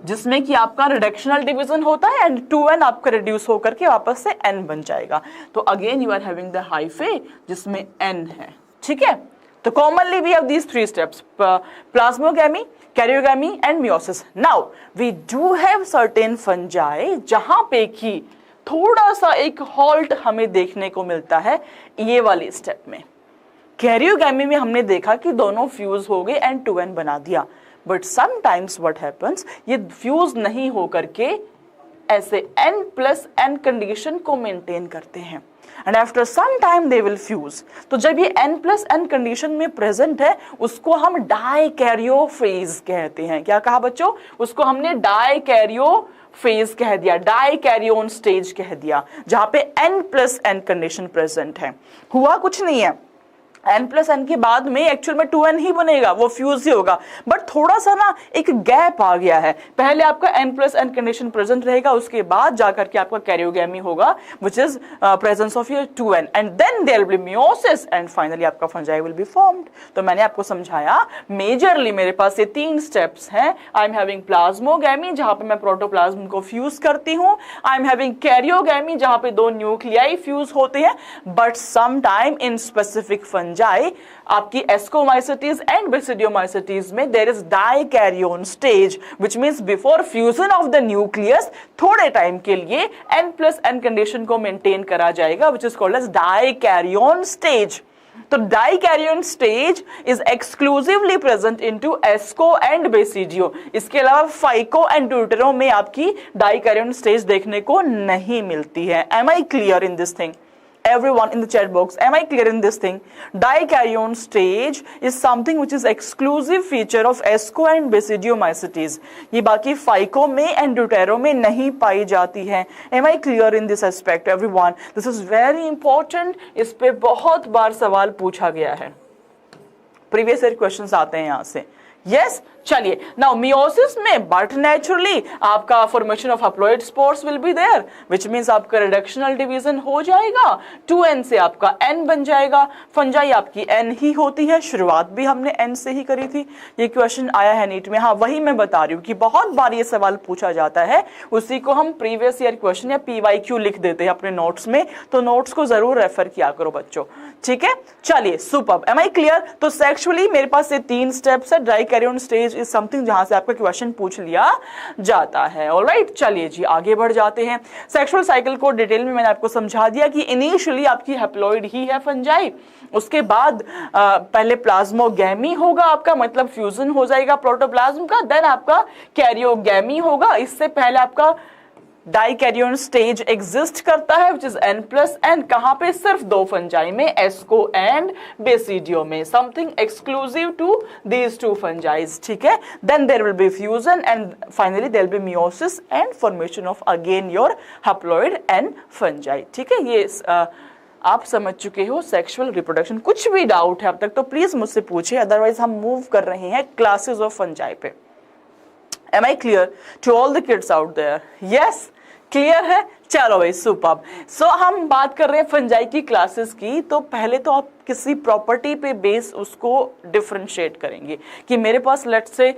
जिसमें कि आपका रिडक्शनल डिवीजन होता है एंड 2N आपका रिड्यूस होकर के वापस से N बन जाएगा। तो again you are having the hyphae जिसमें N है, ठीक है। तो commonly we have these 3 steps, plasmogamy, karyogamy and meiosis. Now we do have certain fungi जहां पे कि थोड़ा सा एक हॉल्ट हमें देखने को मिलता है ये वाली स्टेप में। कैरियोगैमी में हमने देखा कि दोनों फ्यूज हो गए एंड 2N बना दिया, बट समटाइम्स व्हाट हैपेंस, ये फ्यूज नहीं होकर के ऐसे N+N कंडीशन को मेंटेन करते हैं and after some time they will fuse. तो जब ये N+N कंडीशन में प्रेजेंट है उसको हम डाइकैरियोफेज कहते हैं। क्या कहा बच्चों? उसको हमने डाइकैरियोफेज कह दिया, डाइकैरियोन स्टेज कह दिया, जहां पे N+N कंडीशन प्रेजेंट है। हुआ कुछ नहीं है, N+N के बाद में एक्चुअल में 2N ही बनेगा, वो फ्यूज ही होगा, बट थोड़ा सा ना एक गैप आ गया है। पहले आपका N+N कंडीशन प्रेजेंट रहेगा, उसके बाद जाकर के आपका कैरियोगैमी होगा which is presence of your 2N and then there will be meiosis and finally आपका फंजाई विल बी फॉर्म्ड। तो मैंने आपको समझाया मेजरली मेरे पास ये 3 स्टेप्स हैं। आई एम हैविंग प्लाज्मोगैमी जहां पे मैं प्रोटोप्लाज्म को फ्यूज करती हूँ, आई एम हैविंग कैरियोगैमी जहां पे 2 न्यूक्लियाई फ्यूज होते हैं, but some time in specific fungi आपकी एस्कोमाइसिटीज एंड बेसिडियोमाइसिटीज में there is dikaryon stage which means before fusion of the nucleus थोड़े टाइम के लिए N+N कंडीशन को मेंटेन करा जाएगा which is called as dikaryon stage. तो dikaryon stage is exclusively present into asco and basidio. इसके अलावा फाइको एंड ड्यूटेरो में आपकी डाइकैरियोन स्टेज देखने को नहीं मिलती है। Am I clear in this thing? everyone in the chat box. Am I clear in this thing? Dikaryon stage is something which is exclusive feature of Asco and Basidiomycetes. ये बाकी phyco में and deutero में नहीं पाई जाती है. Am I clear in this aspect, everyone? This is very important. इस पे बहुत बार सवाल पूछा गया है. प्रीवियस ईयर क्वेश्चंस आते हैं यहाँ से. यस, चलिए. नाउ मियोसिस में बट नेचुरली आपका formation of haploid spores will be there, which means आपका रिडक्शनल डिवीजन हो जाएगा. 2n से आपका n बन जाएगा. फंजाई आपकी n ही होती है, शुरुआत भी हमने n से ही करी थी. ये क्वेश्चन आया है नीट में. हाँ, वही मैं बता रही हूँ कि बहुत बार ये सवाल पूछा जाता है. उसी को हम प्रीवियस ईयर क्वेश्चन या PYQ लिख देते हैं अपने नोट्स में. तो नोट्स को जरूर रेफर किया करो बच्चों. ठीक है, चलिए. सुपर्ब. Am I clear? तो सेक्सुअली मेरे पास ये 3 स्टेप्स है. डाइकैरियोन स्टेज इज समथिंग जहां से आपका क्वेश्चन पूछ लिया जाता है. ऑलराइट, चलिए जी आगे बढ़ जाते हैं. सेक्सुअल साइकिल को डिटेल में मैंने आपको समझा दिया कि इनिशियली आपकी हैप्लॉइड ही है फंजाई. उसके बाद पहले प्लाज्मोगैमी होगा आपका, मतलब फ्यूजन हो जाएगा प्रोटोप्लाज्म का. देन आपका कैरियोगैमी होगा. इससे पहले आपका डाइकैरियोन स्टेज एग्जिस्ट करता है, विच इज n+n. कहां पे? सिर्फ 2 फंजाई में, एस्को एंड बेसिडियो में. Something exclusive to these 2 fungi. ठीक है. Then there will be fusion and finally there will be meiosis and formation of again your haploid and fungi. ठीक है, ये आप समझ चुके हो सेक्सुअल रिप्रोडक्शन. कुछ भी डाउट है अब तक तो प्लीज मुझसे पूछिए, अदरवाइज हम मूव कर रहे हैं क्लासेस ऑफ फंजाई पे. Am I clear to all the kids out there? Yes? Clear है? चलो भाई, सुपर्ब. सो हम बात कर रहे हैं फंजाई की क्लासेस की. तो पहले तो आप किसी प्रॉपर्टी पे बेस उसको डिफरेंशिएट करेंगे कि मेरे पास लेट्स से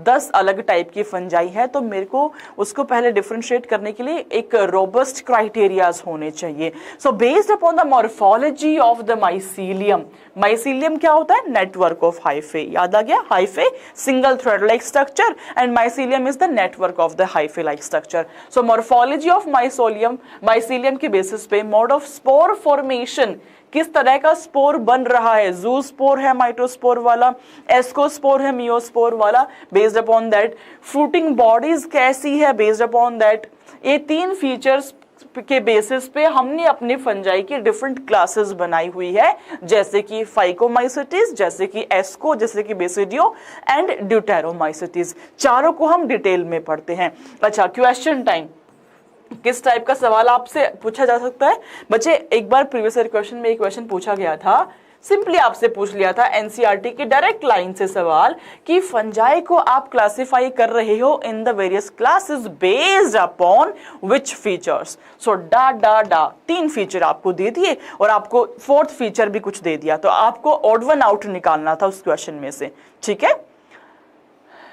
10 अलग टाइप की फंजाई है, तो मेरे को उसको पहले डिफरेंशिएट करने के लिए एक रोबस्ट क्राइटेरियाज होने चाहिए. So based upon the morphology of the mycelium. Mycelium क्या होता है? Network of hyphae. याद आ गया? Hyphae single thread like structure and mycelium is the network of the hyphae like structure. So morphology of mycelium के basis पे mode of spore formation, किस तरह का स्पोर बन रहा है. जू स्पोर है माइटोस्पोर वाला, एस्कोस्पोर है मियोस्पोर वाला. Based upon that fruiting bodies कैसी है, बेस्ड अपॉन दैट ये 3 फीचर्स के बेसिस पे हमने अपने फंजाई की डिफरेंट क्लासेस बनाई हुई है, जैसे कि फाइकोमाइसेटिस, जैसे कि एस्को, जैसे कि बेसिडियो एंड ड्यूटेरोमाइसेटिस. चारों को हम डिटेल में पढ़ते हैं. अच्छा, क्वेश्चन टाइम. किस टाइप का सवाल आपसे पूछा जा सकता है बच्चे? एक बार प्रीवियस ईयर क्वेश्चन में एक क्वेश्चन पूछा गया था, सिंपली आपसे पूछ लिया था एनसीईआरटी की डायरेक्ट लाइन से सवाल कि फंजाई को आप क्लासिफाई कर रहे हो in the various classes based upon which features. So डा डा डा 3 फीचर आपको दे दिए और आपको 4th फीचर भी कुछ दे दिया, तो आपको ऑड वन आउट निकालना था उस क्वेश्चन में से. ठीक है,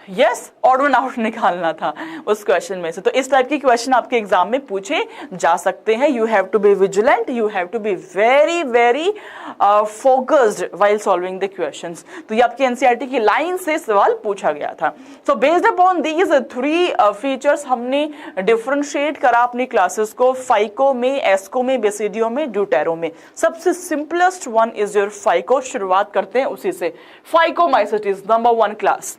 यस, ऑड वन आउट निकालना था उस क्वेश्चन में से. तो इस टाइप के क्वेश्चन आपके एग्जाम में पूछे जा सकते हैं. You have to be vigilant, you have to be very very focused while solving the questions. तो ये आपकी एनसीईआरटी की लाइन से सवाल पूछा गया था. So based upon these 3 features हमने डिफरेंशिएट करा अपनी क्लासेस को फाइको में, एस्को में, बेसिडियो में, ड्यूटेरो में. सबसे simplest one is your phyco. शुरुआत करते हैं उसी से. फाइकोमाइसेटिस नंबर 1 क्लास.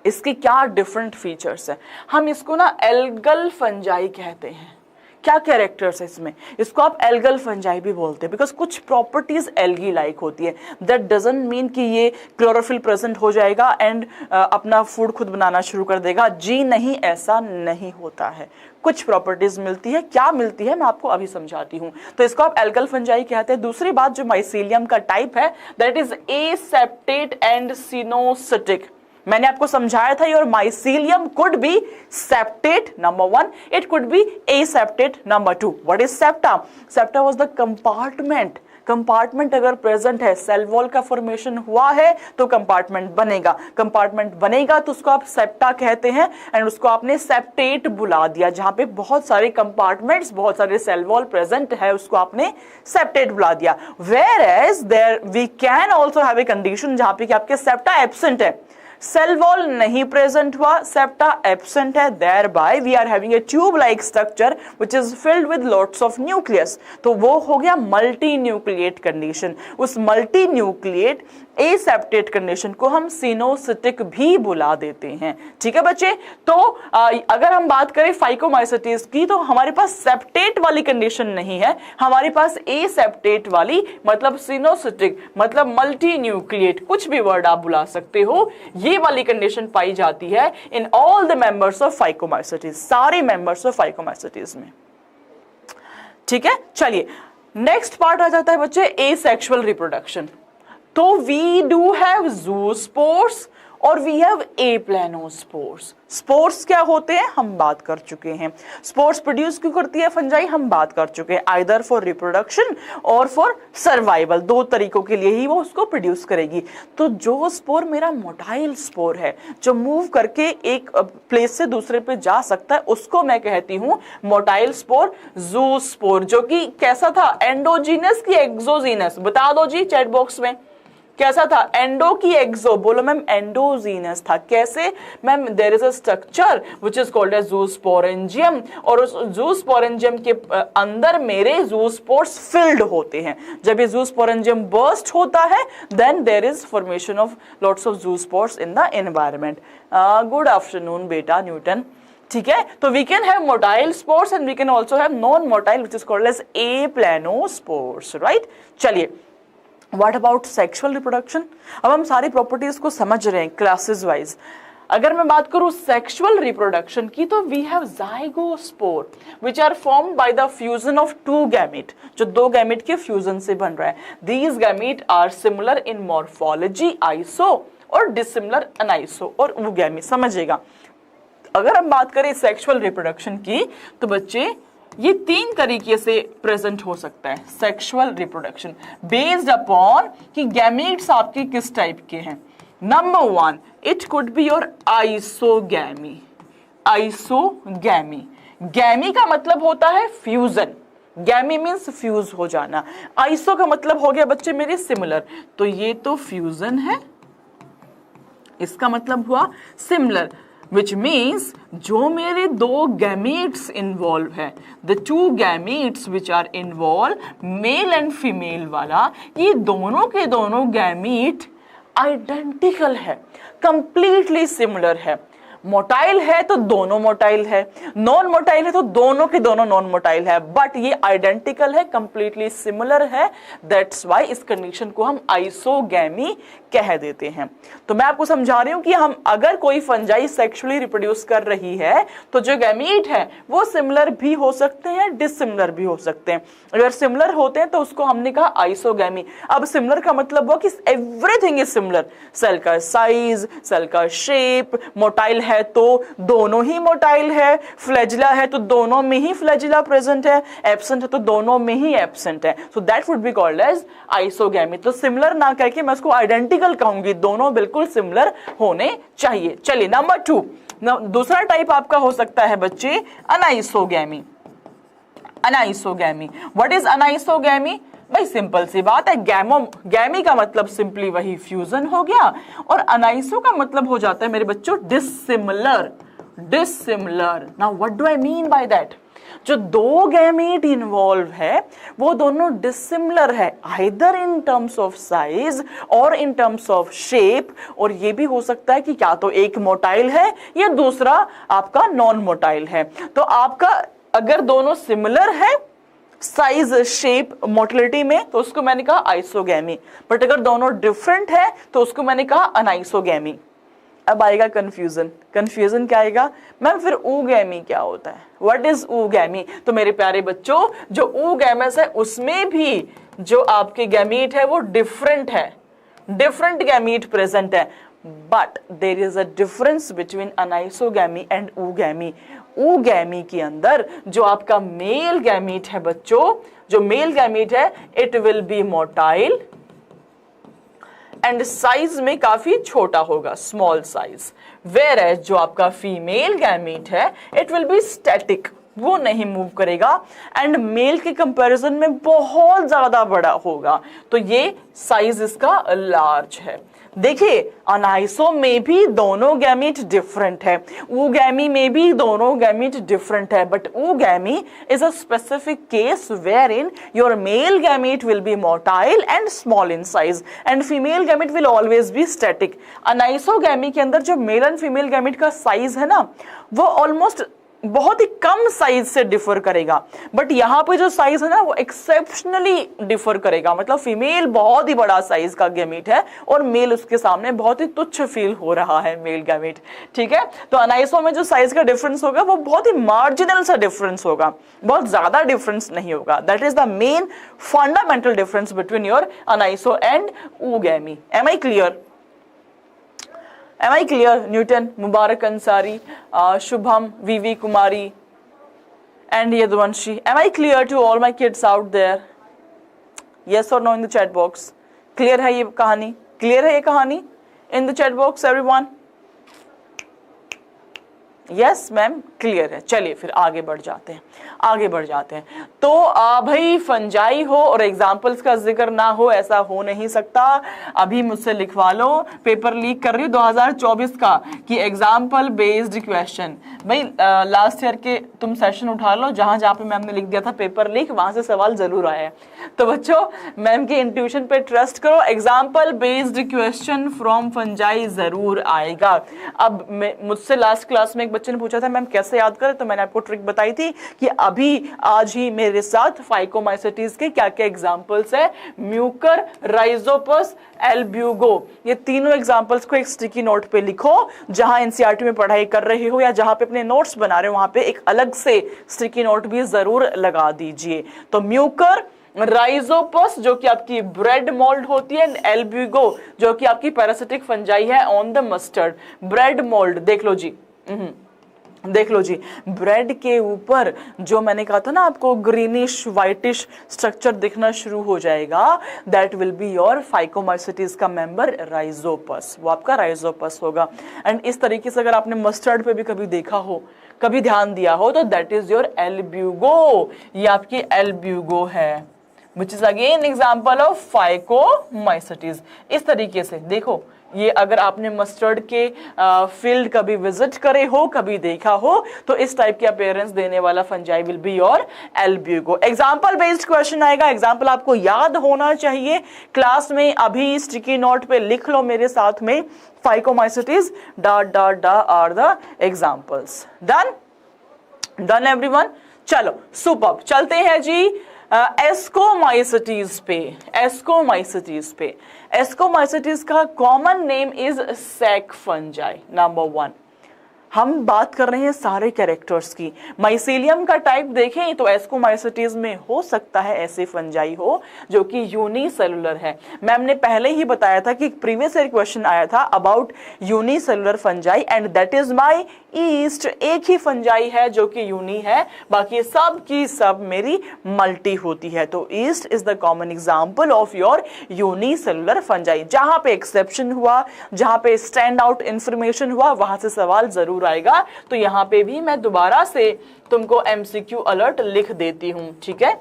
इसके क्या डिफरेंट फीचर्स है? हम इसको ना एल्गल फंजाई कहते हैं. क्या कैरेक्टर्स है इसमें? इसको आप एल्गल फंजाई भी बोलते हैं बिकॉज कुछ प्रॉपर्टीज एल्गी लाइक होती है. दैट डजंट मीन कि ये क्लोरोफिल प्रेजेंट हो जाएगा एंड अपना फूड खुद बनाना शुरू कर देगा. जी नहीं, ऐसा नहीं होता है. कुछ प्रॉपर्टीज मिलती है. क्या मिलती है मैं आपको अभी समझाती हूं. तो इसको आप एल्गल फंजाई कहते हैं. दूसरी बात, जो माइसीलियम का टाइप है that is aseptate and coenocytic. मैंने आपको समझाया था your mycelium could be septate number 1, it could be aseptate number 2. What is septa? Septa was the compartment. Compartment अगर प्रेजेंट है, सेल वॉल का फॉर्मेशन हुआ है तो कंपार्टमेंट बनेगा. कंपार्टमेंट बनेगा तो उसको आप सेप्टा कहते हैं एंड उसको आपने सेप्टेट बुला दिया. जहां पे बहुत सारे कंपार्टमेंट्स, बहुत सारे सेल वॉल प्रेजेंट है, उसको आपने सेप्टेट बुला दिया. Whereas there we can also have a condition जहां पे कि आपके सेप्टा एब्सेंट है, सेल वॉल नहीं प्रेजेंट हुआ, सेप्टा एब्सेंट है, thereby we are having a tube like structure which is filled with lots of nucleus. तो वो हो गया मल्टी न्यूक्लिएट कंडीशन. उस मल्टी न्यूक्लिएट एसेप्टेट कंडीशन को हम सिनोसिटिक भी बुला देते हैं। ठीक है बच्चे, तो अगर हम बात करें फाइकोमाइसिटीज की तो हमारे पास सेप्टेट वाली कंडीशन नहीं है, हमारे पास एसेप्टेट वाली मतलब सिनोसिटिक मतलब मल्टी न्यूक्लिएट, कुछ भी वर्ड आप बुला सकते हो, ये वाली कंडीशन पाई जाती है in all the members of phycomycetes, सारे मेंबर्स ऑफ फाइकोमाइसिटीज में। ठीक है, चलिए नेक्स्ट पार्ट आ जाता है बच्चे एसेक्सुअल रिप्रोडक्शन। तो वी डू हैव ज़ूस्पोर्स और वी हैव एप्लेनोस्पोर्स। स्पोर्स क्या होते हैं हम बात कर चुके हैं। स्पोर्स प्रोड्यूस क्यों करती है फंजाई हम बात कर चुके हैं, आइदर फॉर रिप्रोडक्शन और फॉर सर्वाइवल, दो तरीकों के लिए ही वो उसको प्रोड्यूस करेगी। तो जो स्पोर मेरा मोटाइल स्पोर है जो मूव करके एक प्लेस से दूसरे पे जा सकता है उसको मैं कहती हूं मोटाइल स्पोर, ज़ूस्पोर, जो कि कैसा था, एंडोजीनस की एक्सोजीनस, बता दो जी चैट बॉक्स में कैसा था, एंडो की एक्सो, बोलो मैम एंडोजीनस था। कैसे ma'am, there is a structure which is called as zoosporangium और उस ज़ूस्पोरेंजियम के अंदर मेरे ज़ूस्पोर्स फिल्ड होते हैं। जब ये ज़ूस्पोरेंजियम बर्स्ट होता है then there is formation of lots of zoospores in the environment. Good afternoon बेटा न्यूटन। ठीक है, तो we can have motile spores and we can also have non motile which is called as aplanospores, right. चलिए What about sexual reproduction? अब हम सारी properties को समझ रहे हैं क्लासेस वाइज। अगर मैं बात करूं सेक्सुअल रिप्रोडक्शन की तो we have zygospore which are formed by the fusion of two gamete, जो दो गैमेट के फ्यूजन से बन रहा है। These gamete are similar in morphology iso और डिसिमिलर अनाइसो और ऊगैमी, समझिएगा। अगर हम बात करें सेक्सुअल रिप्रोडक्शन की तो बच्चे ये तीन तरीके से प्रेजेंट हो सकता है सेक्सुअल रिप्रोडक्शन बेस्ड अपॉन कि गैमेट्स आपके किस टाइप के हैं। Number one, it could be your isogamy. Isogamy, gamy का मतलब होता है फ्यूजन, गैमी मीन्स फ्यूज हो जाना, आइसो का मतलब हो गया बच्चे मेरे सिमिलर, तो ये तो फ्यूजन है, इसका मतलब हुआ सिमिलर, which means जो मेरे दो गैमेट्स इन्वॉल्व है, the two gametes which are involved, male and female वाला, ये दोनों के दोनों गैमेट आइडेंटिकल है, कंप्लीटली सिमिलर है। मोटाइल है तो दोनों मोटाइल है, नॉन मोटाइल है तो दोनों के दोनों नॉन मोटाइल है, बट ये आइडेंटिकल है, कंप्लीटली सिमिलर है। दैट्स व्हाई इस कंडीशन को हम आइसोगैमी कह देते हैं। तो मैं आपको समझा रही हूं कि हम अगर कोई फंजाई सेक्सुअली रिप्रोड्यूस कर रही है तो जो गैमीट है वो सिमिलर भी हो सकते हैं, डिसिमिलर भी हो सकते हैं। अगर सिमिलर होते हैं तो उसको हमने कहा आइसोगैमी। अब सिमिलर का मतलब हुआ कि एवरीथिंग इज सिमिलर, सेल का साइज, सेल का शेप, मोटाइल है तो दोनों ही मोटाइल है, फ्लैजिला है तो दोनों में ही फ्लैजिला प्रेजेंट है, एब्सेंट है तो दोनों में ही एब्सेंट है। So that would be called as isogamy. तो सिमिलर ना कह के मैं उसको आइडेंटिकल कहूंगी, दोनों बिल्कुल सिमिलर होने चाहिए। चलिए नंबर टू, दूसरा टाइप आपका हो सकता है बच्चे अनाइसोगैमी। अनाइसोगैमी, व्हाट इज अनाइसोगैमी? भाई सिंपल सी बात है, गैमी का मतलब सिंपली वही फ्यूजन हो गया और अनाइसो का मतलब हो जाता है मेरे बच्चों dissimilar. Dissimilar, now what do I mean by that? जो दो गैमेट इन्वॉल्व है वो दोनों डिसिमिलर है, either in terms of size और इन टर्म्स ऑफ शेप, और ये भी हो सकता है कि क्या तो एक मोटाइल है या दूसरा आपका नॉन मोटाइल है। तो आपका अगर दोनों सिमिलर है साइज, शेप, मोटिलिटी में तो उसको मैंने कहा आइसोगैमी, बट अगर दोनों डिफरेंट है तो उसको मैंने कहा अनाइसोगैमी। अब आएगा कंफ्यूजन। कंफ्यूजन क्या आएगा मैम, फिर ऊगैमी क्या होता है? What is oogamy? तो मेरे प्यारे बच्चों, जो ऊगैमस है उसमें भी जो आपके गैमीट है वो डिफरेंट है, डिफरेंट गैमीट प्रेजेंट है, but there is a difference between anisogamy and oogamy. Oogamy के अंदर जो आपका मेल गैमीट है बच्चों, जो मेल गैमीट है it will be motile and size में काफी छोटा होगा, स्मॉल साइज, वेयर एज जो आपका फीमेल गैमीट है इट विल बी स्टैटिक, वो नहीं मूव करेगा एंड मेल के कंपैरिजन में बहुत ज्यादा बड़ा होगा, तो ये साइज इसका लार्ज है। देखिए अनाइसो में भी दोनों गैमीट डिफरेंट है, oogamete में भी दोनों गैमीट डिफरेंट है, but oogamete is a specific case wherein your male gamete will be motile and small in size and female gamete will always be static। अनाइसोगैमी के अंदर जो मेल एंड फीमेल गैमीट का size है ना वो almost बहुत ही कम size से differ करेगा, बट यहाँ पे जो साइज है ना वो एक्सेप्शनली डिफर करेगा, मतलब फीमेल बहुत ही बड़ा साइज का गैमीट है और मेल उसके सामने बहुत ही तुच्छ फील हो रहा है मेल गैमीट। ठीक है, तो अनाइसो में जो साइज का डिफरेंस होगा वो बहुत ही मार्जिनल सा डिफरेंस होगा, बहुत ज्यादा डिफरेंस नहीं होगा। That is the main fundamental difference between your aniso and oogamete। Am I clear? Am I clear? Newton, Mubarak Ansari, Shubham, VV Kumari, and Yadvanshi. Am I clear to all my kids out there? Yes or no in the chat box? Clear है ये कहानी? Clear है ये कहानी? In the chat box, everyone? Yes ma'am clear है। चलिए फिर आगे बढ़ जाते हैं, आगे बढ़ जाते हैं। तो भाई फंजाई हो और एग्जाम्पल्स का जिक्र ना हो ऐसा हो नहीं सकता। अभी मुझसे लिखवा लो, पेपर लीक कर रही हूँ 2024 का कि एग्जाम्पल बेस्ड क्वेश्चन। भाई लास्ट ईयर के तुम सेशन उठा लो जहां जहां पे मैम ने लिख दिया था पेपर लीक, वहां से सवाल जरूर आया है। तो बच्चों मैम के इंट्यूशन पे ट्रस्ट करो, example based question from fungi जरूर आएगा। अब मुझसे लास्ट क्लास में बच्चे ने पूछा था मैम कैसे याद करें, तो मैंने आपको ट्रिक बताई थी कि अभी आज ही मेरे साथ फाइकोमाइसेटीज के क्या क्या एग्जांपल्स है, म्यूकर, राइजोपस, एल्ब्यूगो, ये तीनों एग्जांपल्स को एक स्टिकी नोट पे लिखो। जहां एनसीईआरटी में पढ़ाई कर रहे हो या जहां पे अपने नोट्स बना रहे हो वहां पे एक अलग से स्टिकी नोट भी जरूर लगा दीजिए। तो म्यूकर, राइजोपस जो कि आपकी ब्रेड मोल्ड होती है, एल्ब्यूगो जो कि आपकी पैरासिटिक फंजाई है on the mustard. Bread mould देख लो जी, देख लो जी, ब्रेड के ऊपर जो मैंने कहा था ना आपको ग्रीनिश व्हाइटिश स्ट्रक्चर दिखना शुरू हो जाएगा, दैट विल बी योर फाइकोमाइसेटीज का मेंबर राइजोपस, वो आपका राइजोपस होगा। एंड इस तरीके से अगर आपने मस्टर्ड पे भी कभी देखा हो, कभी ध्यान दिया हो, तो दैट इज योर एल्ब्यूगो, ये आपकी एल्ब्यूगो है, which is again example of phycomycetes. इस तरीके से देखो, ये अगर आपने मस्टर्ड के फील्ड कभी विजिट करे हो, कभी देखा हो, तो इस टाइप के अपीयरेंस देने वाला fungi will be your Albugo. Example based question आएगा, एग्जाम्पल आपको याद होना चाहिए। क्लास में अभी स्टिकी नोट पे लिख लो मेरे साथ में, phycomycetes dot dot dot are the examples. Done done everyone, चलो सुपर्ब, चलते हैं जी एस्कोमाइसेटीज पे। एस्कोमाइसेटीज पे, एस्कोमाइसेटीज का common name is sac fungi. Number 1, हम बात कर रहे हैं सारे कैरेक्टर्स की। माइसेलियम का टाइप देखें तो एस्कोमाइसेटीज में हो सकता है ऐसे फंजाई हो जो कि यूनिसेलुलर है। मैम ने पहले ही बताया था कि प्रीवियस ईयर क्वेश्चन आया था about unicellular fungi and that is my east. एक ही फंजाई है जो कि यूनी है, बाकी सब की सब मेरी मल्टी होती है। तो east is the common example of your unicellular fungi. जहां पे एक्सेप्शन हुआ, जहां पे स्टैंड आउट इंफॉर्मेशन हुआ, वहां से सवाल जरूर आएगा। तो यहां पे भी मैं दोबारा से तुमको एमसीक्यू अलर्ट लिख देती हूं, ठीक है।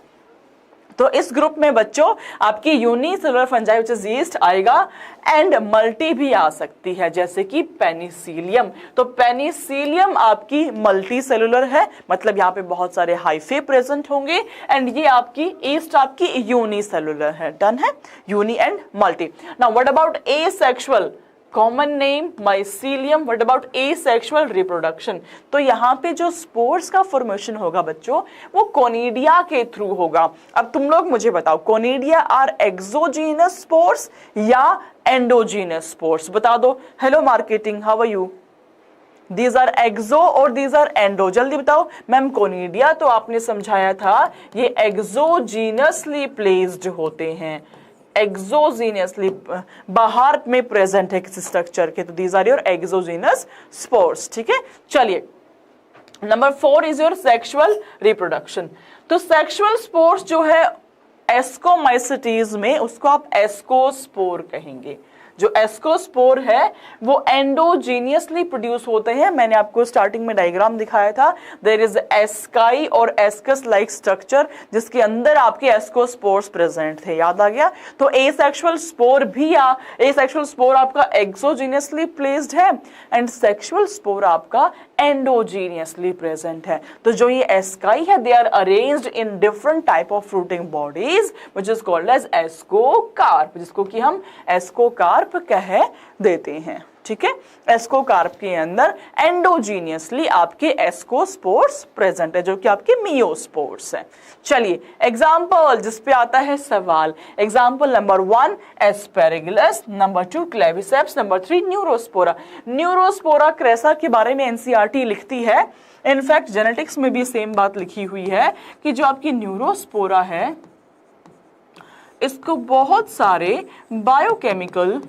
तो इस ग्रुप में बच्चों आपकी unicellular fungi which is east आएगा एंड मल्टी भी आ सकती है, जैसे कि पेनिसिलियम। तो पेनिसिलियम आपकी मल्टी सेलुलर है, मतलब यहाँ पे बहुत सारे हाइफे प्रेजेंट होंगे एंड ये आपकी ईस्ट आपकी यूनिसेलुलर है। डन है, uni and multi. Now what about asexual? Common name mycelium. What about asexual reproduction? तो यहाँ पे जो स्पोर्स का फॉर्मेशन होगा बच्चों वो कोनिडिया के थ्रू होगा। अब तुम लोग मुझे बताओ, कोनिडिया आर एक्सोजीनस स्पोर्स या एंडोजीनस स्पोर्स? बता दो। Hello marketing, how are you? These are exo और दीज आर एंडो, जल्दी बताओ। मैम कोनिडिया तो आपने समझाया था ये एक्सोजीनसली प्लेस्ड होते हैं, एक्सोजीनियसली बाहर में प्रेजेंट है किसी स्ट्रक्चर के, तो these are your exogenous spores, ठीक है। चलिए number 4 is your sexual reproduction. तो सेक्सुअल स्पोर्स जो है एस्कोमाइसेटीज में उसको आप एस्कोस्पोर कहेंगे। जो एस्कोस्पोर है वो एंडोजीनियसली प्रोड्यूस होते हैं। मैंने आपको स्टार्टिंग में डायग्राम दिखाया था, देयर इज एस्काई और एस्कस लाइक स्ट्रक्चर जिसके अंदर आपके एस्कोस्पोर्स प्रेजेंट थे, याद आ गया। तो एसेक्सुअल स्पोर भी एसेक्सुअल स्पोर आपका एक्सोजीनियसली प्लेस्ड है एंड सेक्सुअल स्पोर आपका एंडोजीनियसली प्रेजेंट है। तो जो ये एस्काई है they are arranged in different type of fruiting bodies which is called as ascocarp, जिसको कि हम एस्कोकार्प कह देते हैं, ठीक है। एस्कोकार्प के अंदर एंडोजीनियसली आपके एस्कोस्पोर्स प्रेजेंट है जो कि आपके मियोस्पोर्स हैं। चलिए एग्जाम्पल जिस पे आता है सवाल, example number 1 Aspergillus, number 2 Claviceps, number 3 Neurospora. Neurospora crassa के बारे में एनसीईआरटी लिखती है, इनफैक्ट जेनेटिक्स में भी सेम बात लिखी हुई है कि जो आपकी न्यूरोस्पोरा है इसको बहुत सारे बायोकेमिकल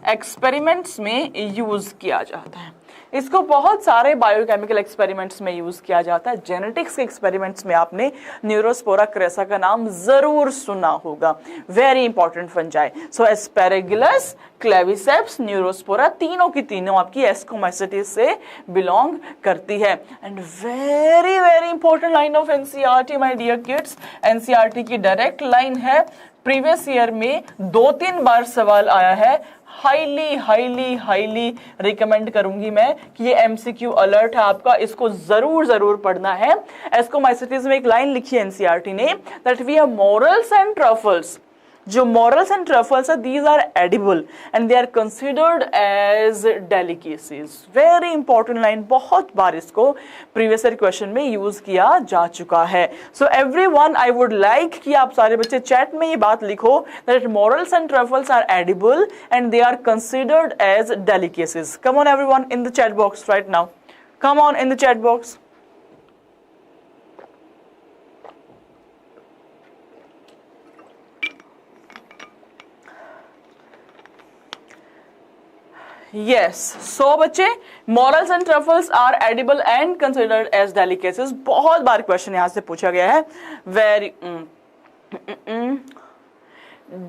एक्सपेरिमेंट्स में यूज किया जाता है। इसको बहुत सारे बायोकेमिकल एक्सपेरिमेंट्स में यूज किया जाता है। जेनेटिक्स के एक्सपेरिमेंट्स में आपने न्यूरोस्पोरा क्रेसा का नाम जरूर सुना होगा, very important fungi. So aspergillus, claviceps, neurospora तीनों की तीनों आपकी एस्कोमाइसिटीज से बिलोंग करती है। And very very important line of NCERT my dear kids, NCERT की डायरेक्ट लाइन है, प्रीवियस ईयर में 2-3 बार सवाल आया है। हाईली हाईली हाईली रिकमेंड करूंगी मैं कि ये एमसीक्यू अलर्ट है आपका, इसको जरूर पढ़ना है। एस्कोमाइसिटीज में एक लाइन लिखी है एनसीईआरटी ने, that we have morels and truffles. जो मॉरल्स एंड ट्रफल्स है these are edible and they are considered as delicacies. Very important line, बहुत बार इसको प्रीवियस ईयर क्वेश्चन में यूज किया जा चुका है। So everyone I would like कि आप सारे बच्चे चैट में ये बात लिखो that morels and truffles are edible and they are considered as delicacies. Come on everyone in the chat box right now, come on in the chat box. Yes, so बच्चे morels and truffles are edible and considered as delicacies. बहुत बार question यहां से पूछा गया है। Very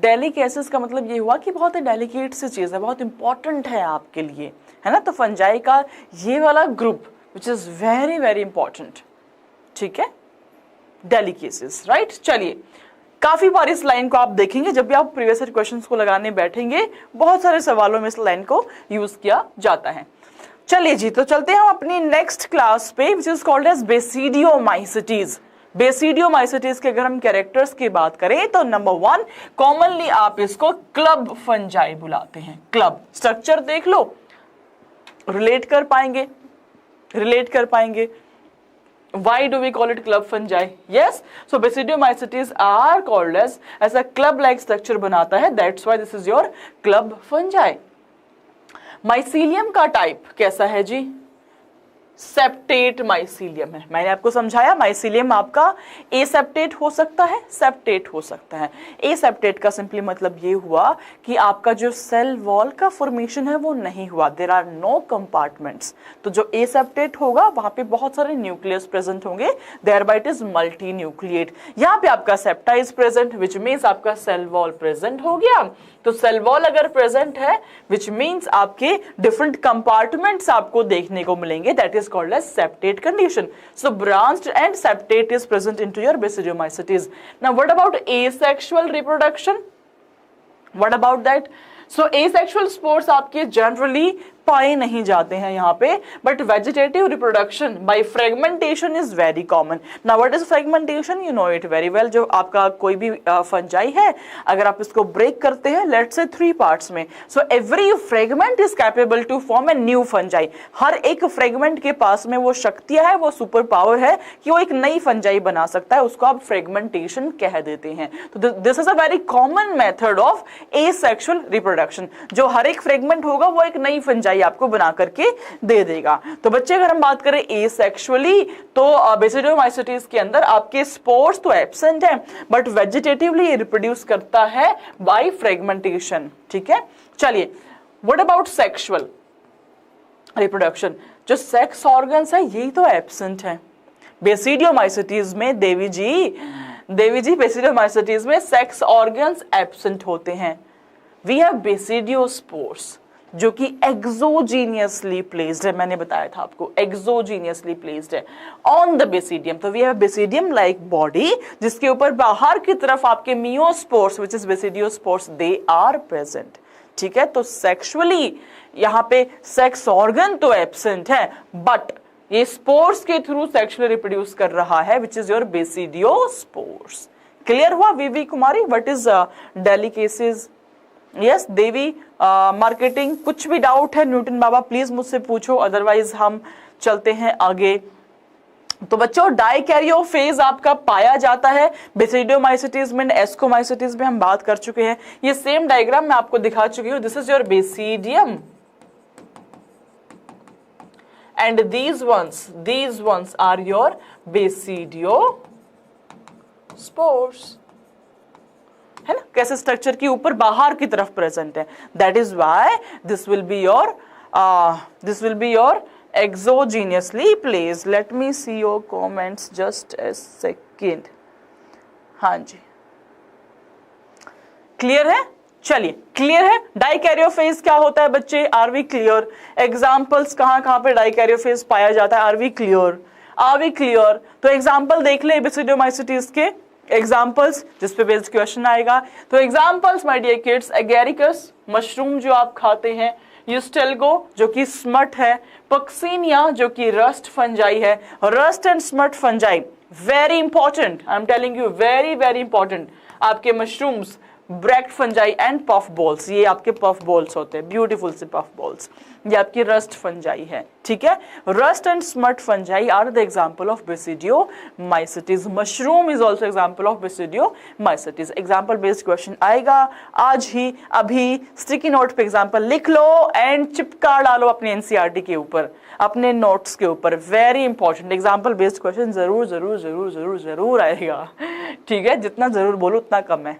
delicacies का मतलब ये हुआ कि बहुत ही डेलिकेट सी चीज है, बहुत इंपॉर्टेंट है आपके लिए, है ना। तो फंजाई का ये वाला group which is very very important, ठीक है, डेलिकेसीज, राइट। चलिए काफी बार इस लाइन को आप देखेंगे जब भी आप प्रीवियस ईयर क्वेश्चंस को लगाने बैठेंगे, बहुत सारे सवालों में इस लाइन को यूज किया जाता है। चलिए जी, तो चलते हैं हम अपनी नेक्स्ट क्लास पे which is called as basidiomycetes. Basidiomycetes के अगर हम कैरेक्टर्स की बात करें तो नंबर 1 कॉमनली आप इसको क्लब फंजाई बुलाते हैं। क्लब स्ट्रक्चर देख लो, रिलेट कर पाएंगे। Why do we call it club fungi? Yes, so Basidiomycetes are called as a club-like structure बनाता है, that's why this is your club fungi. Mycelium का टाइप कैसा है जी? सेप्टेट माइसीलियम है। मैंने आपको समझाया माइसीलियम आपका एसेप्टेट हो सकता है, सेप्टेट हो सकता है। एसेप्टेट का सिंपली मतलब ये हुआ कि आपका जो सेल वॉल का फॉर्मेशन है वो नहीं हुआ, देयर आर नो कंपार्टमेंट्स। तो जो एसेप्टेट होगा वहां पे बहुत सारे न्यूक्लियस प्रेजेंट होंगे, thereby it is multi nucleate. यहाँ पे आपका septa is present which means आपका सेल वॉल प्रेजेंट हो गया। तो सेल वॉल अगर प्रेजेंट है विच मीन्स आपके डिफरेंट कंपार्टमेंट्स आपको देखने को मिलेंगे, that is called as septate condition. So branched and septate is present into your Basidiomycetes. Now what about asexual reproduction? What about that? So asexual spores आपके generally पाए नहीं जाते हैं यहाँ पे, but vegetative reproduction by fragmentation is very common. Now what is fragmentation? You know it very well. जो आपका कोई भी फंजाई है, अगर आप इसको ब्रेक करते हैं लेट्स से 3 पार्ट्स में, so every fragment is capable to form a new fungi. हर एक फ्रेगमेंट के पास में वो शक्तियां है, वो सुपर पावर है कि वो एक नई फंजाई बना सकता है, उसको आप फ्रेगमेंटेशन कह देते हैं। तो this is a very common method of asexual reproduction. जो हर एक फ्रेगमेंट होगा वो एक नई फंजाई आपको बना करके दे देगा। तो बच्चे अगर हम बात करें एसेक्सुअली, तो बेसिडियोमाइसिटीज के अंदर आपके स्पोर्स तो एब्सेंट है, बट वेजिटेटिवली रिप्रोड्यूस करता है बाय फ्रेगमेंटेशन, ठीक है। चलिए व्हाट अबाउट सेक्सुअल रिप्रोडक्शन? जो सेक्स ऑर्गन्स है यही तो एब्सेंट है बेसिडियोमाइसिटीज में। देवी जी देवी जी बेसिडियोमाइसिटीज में सेक्स ऑर्गन्स एब्सेंट होते हैं। वी हैव बेसिडियोस्पोर्स जो कि एक्सोजीनियसली प्लेस्ड है, मैंने बताया था आपको एक्सोजीनियसली प्लेस्ड है ऑन द बेसिडियम। तो we have basidium like body जिसके ऊपर बाहर की तरफ आपके meiospores which is basidiospores they are present. ठीक है, तो सेक्सुअली यहाँ पे सेक्स ऑर्गन तो एब्सेंट है बट ये स्पोर्स के थ्रू सेक्सुअली रिप्रोड्यूस कर रहा है which is your basidiospores. Clear हुआ VV Kumari? What is delicacies? Yes Devi marketing, कुछ भी डाउट है न्यूटन बाबा प्लीज मुझसे पूछो, अदरवाइज हम चलते हैं आगे। तो बच्चों डाइकैरियोफेज आपका पाया जाता है बेसिडियोमाइसिटीज में, एस्कोमाइसिटीज में हम बात कर चुके हैं। ये सेम डायग्राम मैं आपको दिखा चुकी हूं। This is your basidium and these ones are your basidiospores, है ना? कैसे स्ट्रक्चर की ऊपर बाहर की तरफ प्रेजेंट है। That is why this will be your exogenously placed. Let me see your comments just a second. हाँ जी, क्लियर है? चलिए क्लियर है। डाइकैरियोफेज क्या होता है बच्चे? Are we clear? एग्जाम्पल्स कहाँ कहाँ पे डाइकैरियोफेज पाया जाता है? Are we clear? तो एग्जाम्पल देख ले बेसिडियोमाइसिटीज के एग्जाम्पल्स जिस पे बेस्ड क्वेश्चन आएगा। तो examples my dear kids, agaricus mushroom जो आप खाते हैं, यूस्टेल्गो जो कि स्मट है, पक्सीनिया जो कि रस्ट फंजाई है। Rust and smut fungi very important, I am telling you, very very important. आपके mushrooms, bracket fungi and puff balls, ये आपके पफ बॉल्स होते हैं, ब्यूटीफुल से पफ बॉल्स, ये आपकी रस्ट फंजाई है। ठीक है, rust and smut fungi are the example of basidiomycetes. Mushroom is also example of basidiomycetes. Example based question आएगा आज ही, अभी स्टिकी नोट पे एग्जांपल लिख लो एंड चिपका डालो अपने एनसीईआरटी के ऊपर, अपने नोट्स के ऊपर। Very important example based question जरूर जरूर जरूर जरूर जरूर आएगा। ठीक है, जितना जरूर बोलो उतना कम है।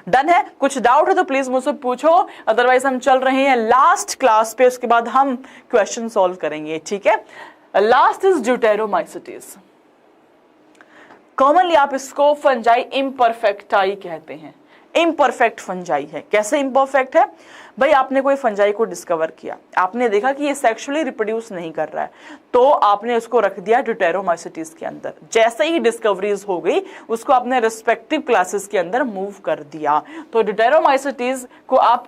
डन है? कुछ डाउट है तो प्लीज मुझसे पूछो, अदरवाइज हम चल रहे हैं लास्ट क्लास पे, उसके बाद हम क्वेश्चन सॉल्व करेंगे। ठीक है, लास्ट इज ड्यूटेरोमाइसिटीज। कॉमनली आप इसको फंजाई इम्परफेक्टाई कहते हैं। इम्परफेक्ट फंजाई है। कैसे इम्परफेक्ट है भाई? आपने कोई फंजाई को डिस्कवर किया, आपने देखा कि ये सेक्सुअली रिप्रोड्यूस नहीं कर रहा है, तो आपने उसको रख दिया ड्यूटेरोमाइसिटीज के अंदर। जैसे ही डिस्कवरीज हो गई उसको आपने रिस्पेक्टिव क्लासेस के अंदर मूव कर दिया। तो ड्यूटेरोमाइसिटीज को आप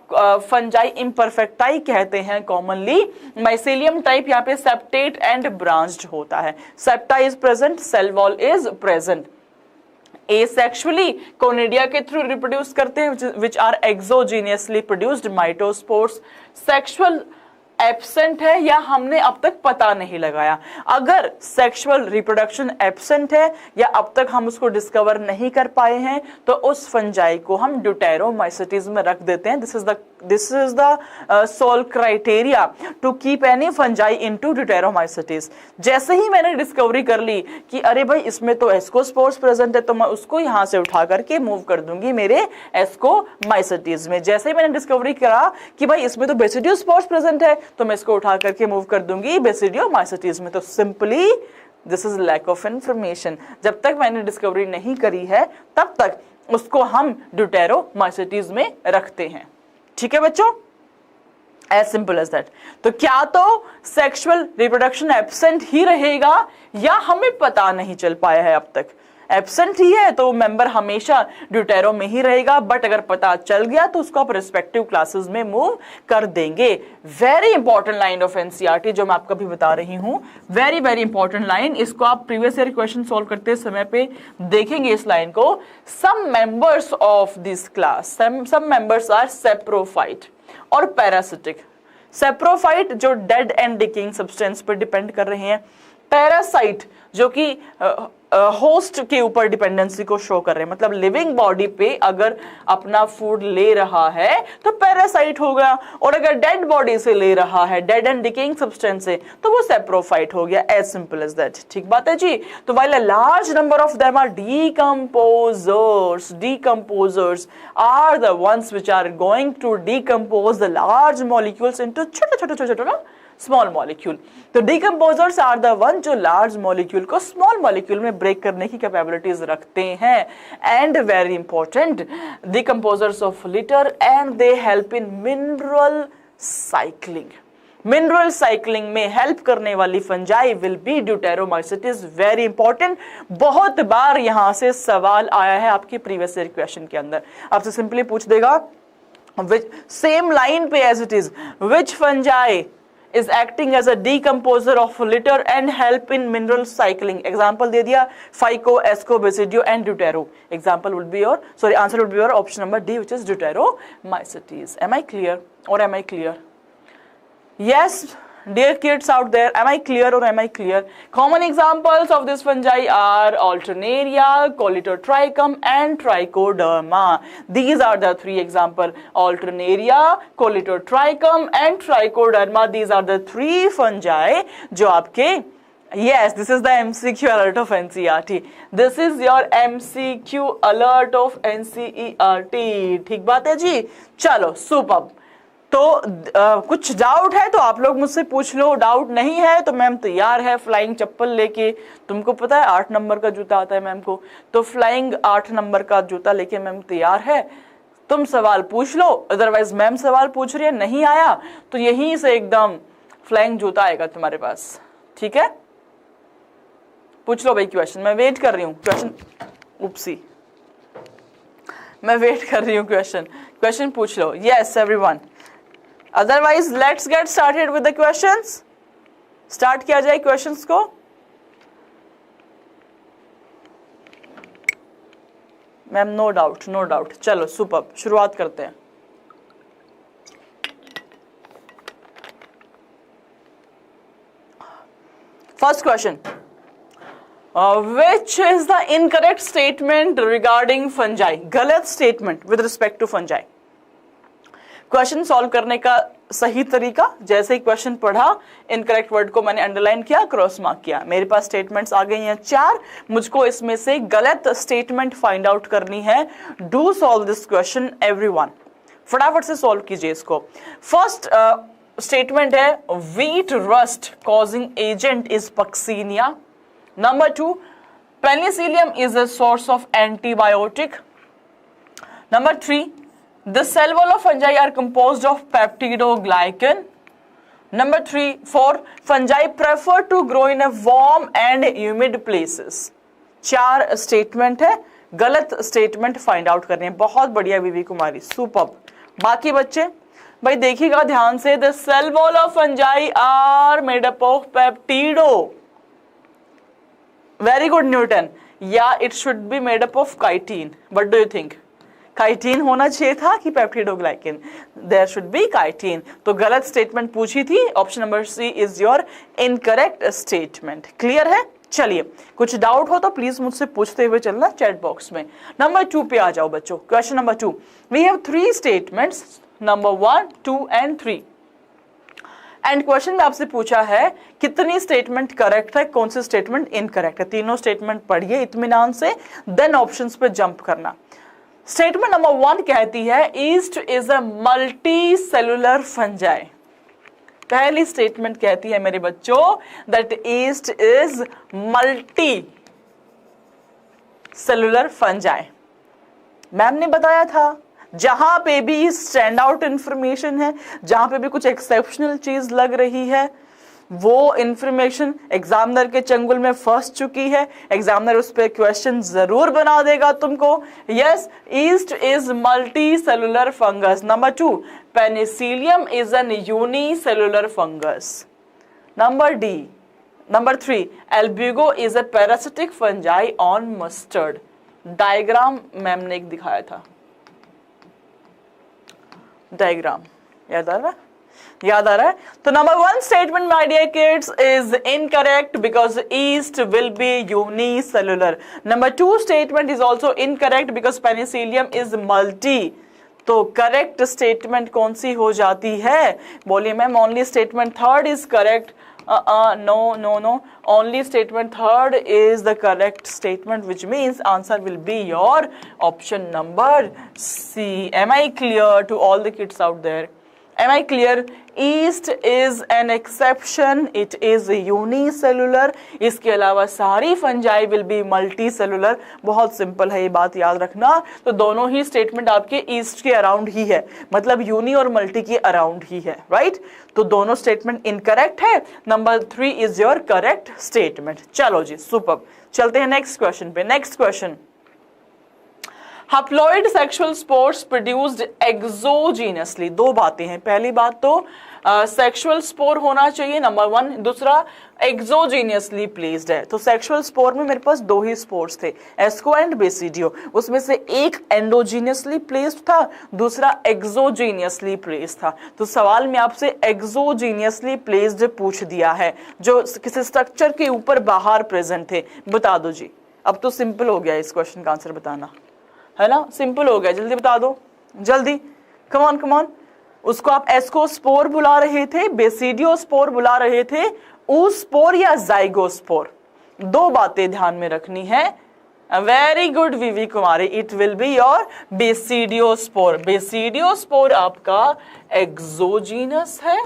फंजाई इम्परफेक्टाई कहते हैं कॉमनली। माइसेलियम टाइप यहाँ पे सेप्टेट एंड ब्रांच्ड होता है। Septa is present, cell wall is present. Asexually conidia के थ्रू रिप्रोड्यूस करते हैं which are exogenously produced mitospores. Sexual absent है या हमने अब तक पता नहीं लगाया। अगर सेक्सुअल रिप्रोडक्शन एब्सेंट है या अब तक हम उसको डिस्कवर नहीं कर पाए हैं तो उस फंजाई को हम ड्यूटेरोमाइसिटीज में रख देते हैं। This is the sole criteria to keep any fungi into deuteromycetes. जैसे ही मैंने डिस्कवरी कर ली कि अरे भाई इसमें तो एस्कोस्पोर्स प्रेजेंट है, तो मैं उसको यहां से उठा करके मूव कर दूंगी मेरे एस्कोमाइसिटीज में। जैसे ही मैंने डिस्कवरी करा कि भाई इसमें तो बेसिडियोस्पोर्स प्रेजेंट है, तो मैं इसको उठा करके मूव कर दूंगी बेसिडियोमाइसिटीज में। तो simply this is lack of information. जब तक मैंने डिस्कवरी नहीं करी है तब तक उसको हम ड्यूटेरोमाइसिटीज में रखते हैं। ठीक है बच्चों, एज सिंपल एज दैट। तो क्या तो सेक्सुअल रिप्रोडक्शन एब्सेंट ही रहेगा या हमें पता नहीं चल पाया है अब तक। एब्सेंट ही है तो मेंबर हमेशा ड्यूटेरो में ही रहेगा, बट अगर पता चल गया तो उसको आप रिस्पेक्टिव क्लासेस में मूव कर देंगे। Very important line of NCERT जो मैं आपको भी बता रही हूं, वेरी वेरी इंपॉर्टेंट लाइन। इसको आप प्रीवियस ईयर क्वेश्चन सॉल्व करते समय पे देखेंगे इस लाइन को। Some members of this class, some members are saprophyte और पैरासिटिक। सेप्रोफाइट जो डेड एंड डिकेइंग सब्सटेंस पर डिपेंड कर रहे हैं, पैरासाइट जो कि होस्ट के ऊपर डिपेंडेंसी को शो कर रहे हैं, मतलब लिविंग बॉडी पे अगर अपना फूड ले रहा है तो पैरासाइट होगा, और अगर डेड बॉडी से ले रहा है, डेड एंड डिकेइंग सब्सटेंस से, तो वो सेप्रोफाइट हो गया। As simple as that. ठीक बात है जी। तो while a large number of them are decomposers are the ones which are going to decompose the large molecules into छोटे छोटे स्मॉल मॉलिक्यूल। तो डिकम्पोजर्स आर द वन जो लार्ज मॉलिक्यूल को स्मॉल मॉलिक्यूल में ब्रेक करने की capabilities रखते हैं। And very important, decomposers of litre and they help in mineral cycling. Mineral cycling में हेल्प करने वाली fungi will B deuteromycetes. Very important, बहुत बार यहां से सवाल आया है आपके प्रीवियस ईयर क्वेश्चन के अंदर। आपसे सिंपली पूछ देगा सेम लाइन पे as it is, which fungi is acting as a decomposer of litter and help in mineral cycling. Example दे दिया Fico, Asco, Basidio and Deutero. Example would be your, sorry, answer would be your option number D, which is Deuteromycetes. Am I clear or am I clear? Yes, dear kids out there, am I clear or am I clear? Common examples of this fungi are Alternaria, Coleotrichum and Trichoderma. These are the three examples: Alternaria, Coleotrichum and Trichoderma. These are the three fungi जो आपके, yes, this is the MCQ alert of NCERT. This is your MCQ alert of NCERT. ठीक बात है जी, चलो superb. तो कुछ doubt है तो आप लोग मुझसे पूछ लो, डाउट नहीं है तो मैम तैयार है फ्लाइंग चप्पल लेके। तुमको पता है 8 नंबर का जूता आता है मैम को, तो फ्लाइंग 8 नंबर का जूता लेके मैम तैयार है। तुम सवाल पूछ लो, अदरवाइज मैम सवाल पूछ रही है, नहीं आया तो यहीं से एकदम फ्लाइंग जूता आएगा तुम्हारे पास। ठीक है, पूछ लो भाई क्वेश्चन, मैं वेट कर रही हूँ क्वेश्चन। उपसी, मैं वेट कर रही हूँ क्वेश्चन पूछ लो। Yes everyone, otherwise let's get started with the questions. Start किया जाए क्वेश्चंस को। Ma'am no doubt, no doubt. चलो सुपर, शुरुआत करते हैं। First question, which is the incorrect statement regarding fungi? गलत statement with respect to fungi. Question solve करने का सही तरीका, जैसे ही क्वेश्चन पढ़ा इनकरेक्ट वर्ड को मैंने अंडरलाइन किया, क्रॉस मार्क किया। मेरे पास स्टेटमेंट्स आ गई हैं 4, मुझको इसमें से गलत स्टेटमेंट फाइंड आउट करनी है। Do solve this question everyone, फटाफट से सॉल्व कीजिए इसको। फर्स्ट स्टेटमेंट है wheat rust causing agent is Puccinia. Number 2, Penicillium is a source of antibiotic. Number 3, the cell wall of fungi are composed of peptidoglycan. Number 4, fungi prefer to grow in a warm and humid places. 4 statement है, गलत statement find out करने हैं। बहुत बढ़िया विवी कुमारी, superb. बाकी बच्चे भाई देखिएगा ध्यान से, the cell wall of fungi are made up of peptido. Very good Newton. Yeah, it should be made up of chitin. What do you think? Chitin होना चाहिए था कि peptidoglycan? There should be chitin. तो गलत statement पूछी थी, option number C is your incorrect statement. Clear है? चलिए, कुछ डाउट हो तो प्लीज मुझसे पूछते हुए चलना चैट बॉक्स में। नंबर 2 पे आ जाओ बच्चों। Question number 2, we have 3 statements, number 1, 2 and 3। And question में आपसे पूछा है कितनी स्टेटमेंट करेक्ट है, कौन सी स्टेटमेंट इनकरेक्ट है। तीनों स्टेटमेंट पढ़िए इत्मीनान से, देन ऑप्शंस पे जंप करना। स्टेटमेंट नंबर 1 कहती है east is a multi cellular fungi. पहली स्टेटमेंट कहती है मेरे बच्चों that east is multi cellular fungi. Ma'am ने बताया था जहां पे भी स्टैंड आउट इंफॉर्मेशन है, जहां पे भी कुछ एक्सेप्शनल चीज लग रही है, वो इंफॉर्मेशन एग्जामिनर के चंगुल में फंस चुकी है। एग्जामिनर उस पर क्वेश्चन जरूर बना देगा तुमको। Yes, east is multi cellular fungus. Number 2, Penicillium is an unicellular fungus. Number D, number 3, Albugo is a parasitic fungi on mustard. Diagram ma'am ने एक दिखाया था, डायग्राम याद आ रहा है? याद आ रहा है? तो number 1 statement my dear kids is incorrect because yeast will be unicellular. Number 2 statement is also incorrect because penicillium is multi. तो करेक्ट स्टेटमेंट कौन सी हो जाती है? बोलिए ma'am, only statement 3rd is correct. No. Only statement 3rd is the correct statement, which means answer will be your option number C. Am I clear to all the kids out there? Am I clear? Yeast is an exception. It is unicellular. इसके अलावा सारी fungi will be multicellular. बहुत simple है, ये बात याद रखना। तो दोनों ही स्टेटमेंट आपके ईस्ट के अराउंड ही है, मतलब यूनी और मल्टी के अराउंड ही है, राइट? तो दोनों स्टेटमेंट इनकरेक्ट है। Number 3 is your correct statement. चलो जी, सुपर। चलते हैं नेक्स्ट क्वेश्चन पे। Next question, haploid sexual spores produced एक्सोजीनियसली। दो बातें हैं, पहली बात तो सेक्सुअल स्पोर होना चाहिए, नंबर 1। दूसरा एक्सोजीनियसली प्लेस्ड है। तो सेक्सुअल स्पोर में मेरे पास दो ही स्पोर्स थे, एस्को एंड बेसिडियो। उसमें से एक एंडोजीनियसली प्लेस्ड था, दूसरा एक्सोजीनियसली प्लेस्ड था। तो सवाल में आपसे एक्सोजीनियसली प्लेस्ड पूछ दिया है, जो किसी स्ट्रक्चर के ऊपर बाहर प्रेजेंट थे। बता दो जी। अब तो सिंपल हो गया इस क्वेश्चन का आंसर बताना, है ना? सिंपल हो गया, जल्दी बता दो, जल्दी, कम ऑन कम ऑन। उसको आप एस्कोस्पोर बुला रहे थे, बेसिडियोस्पोर बुला रहे थे, ऊस्पोर या जाइगोस्पोर। दो बातें ध्यान में रखनी है। Very good Vivi Kumari, it will be your basidiospore. Basidiospore आपका एक्सोजीनस है,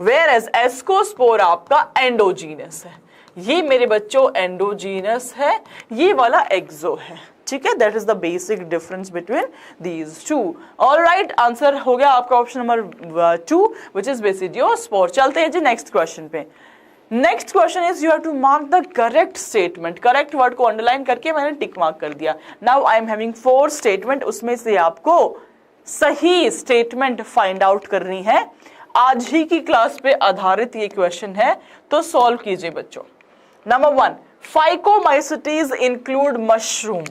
वेयरएज एस्कोस्पोर आपका एंडोजीनस है। ये मेरे बच्चों एंडोजीनस है, ये वाला एक्सो है, ठीक है? That is the basic difference between these two. Alright, answer हो गया आपका option number 2 which is basidiospore. चलते हैं जी नेक्स्ट क्वेश्चन पे। Next question is you have to mark the correct statement. Correct word को अंडरलाइन करके मैंने टिक मार्क कर दिया। Now I am having 4 statement, उसमें से आपको सही स्टेटमेंट फाइंड आउट करनी है। आज ही की क्लास पे आधारित ये क्वेश्चन है, तो सॉल्व कीजिए बच्चों। Number 1, phycomycetes include mushroom,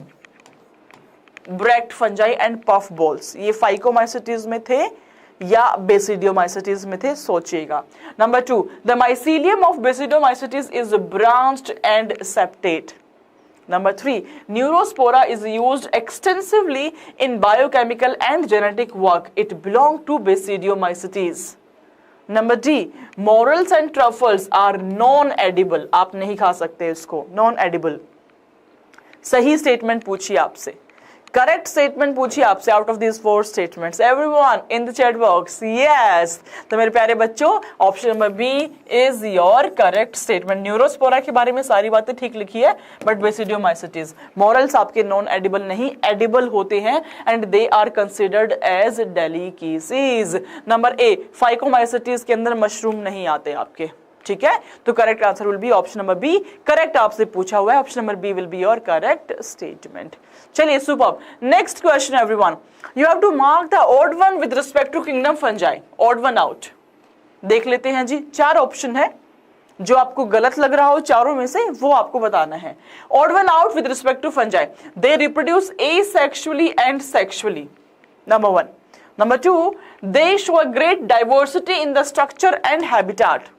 bract fungi and puff balls. ये फाइकोमाइसिटीज में थे या बेसिडियोमाइसिटीज में थे, सोचिएगा। नंबर 2, the mycelium of basidiomycetes is branched and septate. Number 3, Neurospora is used extensively in biochemical and genetic work. It belongs to Basidiomycetes. Number D, morels and truffles are non-edible. आप नहीं खा सकते इसको, non-edible. सही स्टेटमेंट पूछिए आपसे, correct statement पूछिए आपसे out of these 4 statements. Everyone in the chat box, yes. तो मेरे प्यारे बच्चों, option number B is your correct statement. Neurospora के बारे में सारी बातें ठीक लिखी है, बट बेसिडियोमाइसिटीज, मोरल्स आपके नॉन एडिबल नहीं, एडिबल होते हैं and they are considered as delicacies. Number A, phycomycetes के अंदर मशरूम नहीं आते आपके, ठीक है? तो correct answer will be option number B. Correct आपसे पूछा हुआ है, option number B will be your correct statement. चलिए superb. Next question everyone, you have to mark the odd one with respect to kingdom fungi. Odd one out देख लेते हैं जी। 4 option है, जो आपको गलत लग रहा हो चारों में से वो आपको बताना है। Odd one out with respect to fungi, they reproduce asexually and sexually, number 1। Number 2, they show a great diversity in the structure and habitat.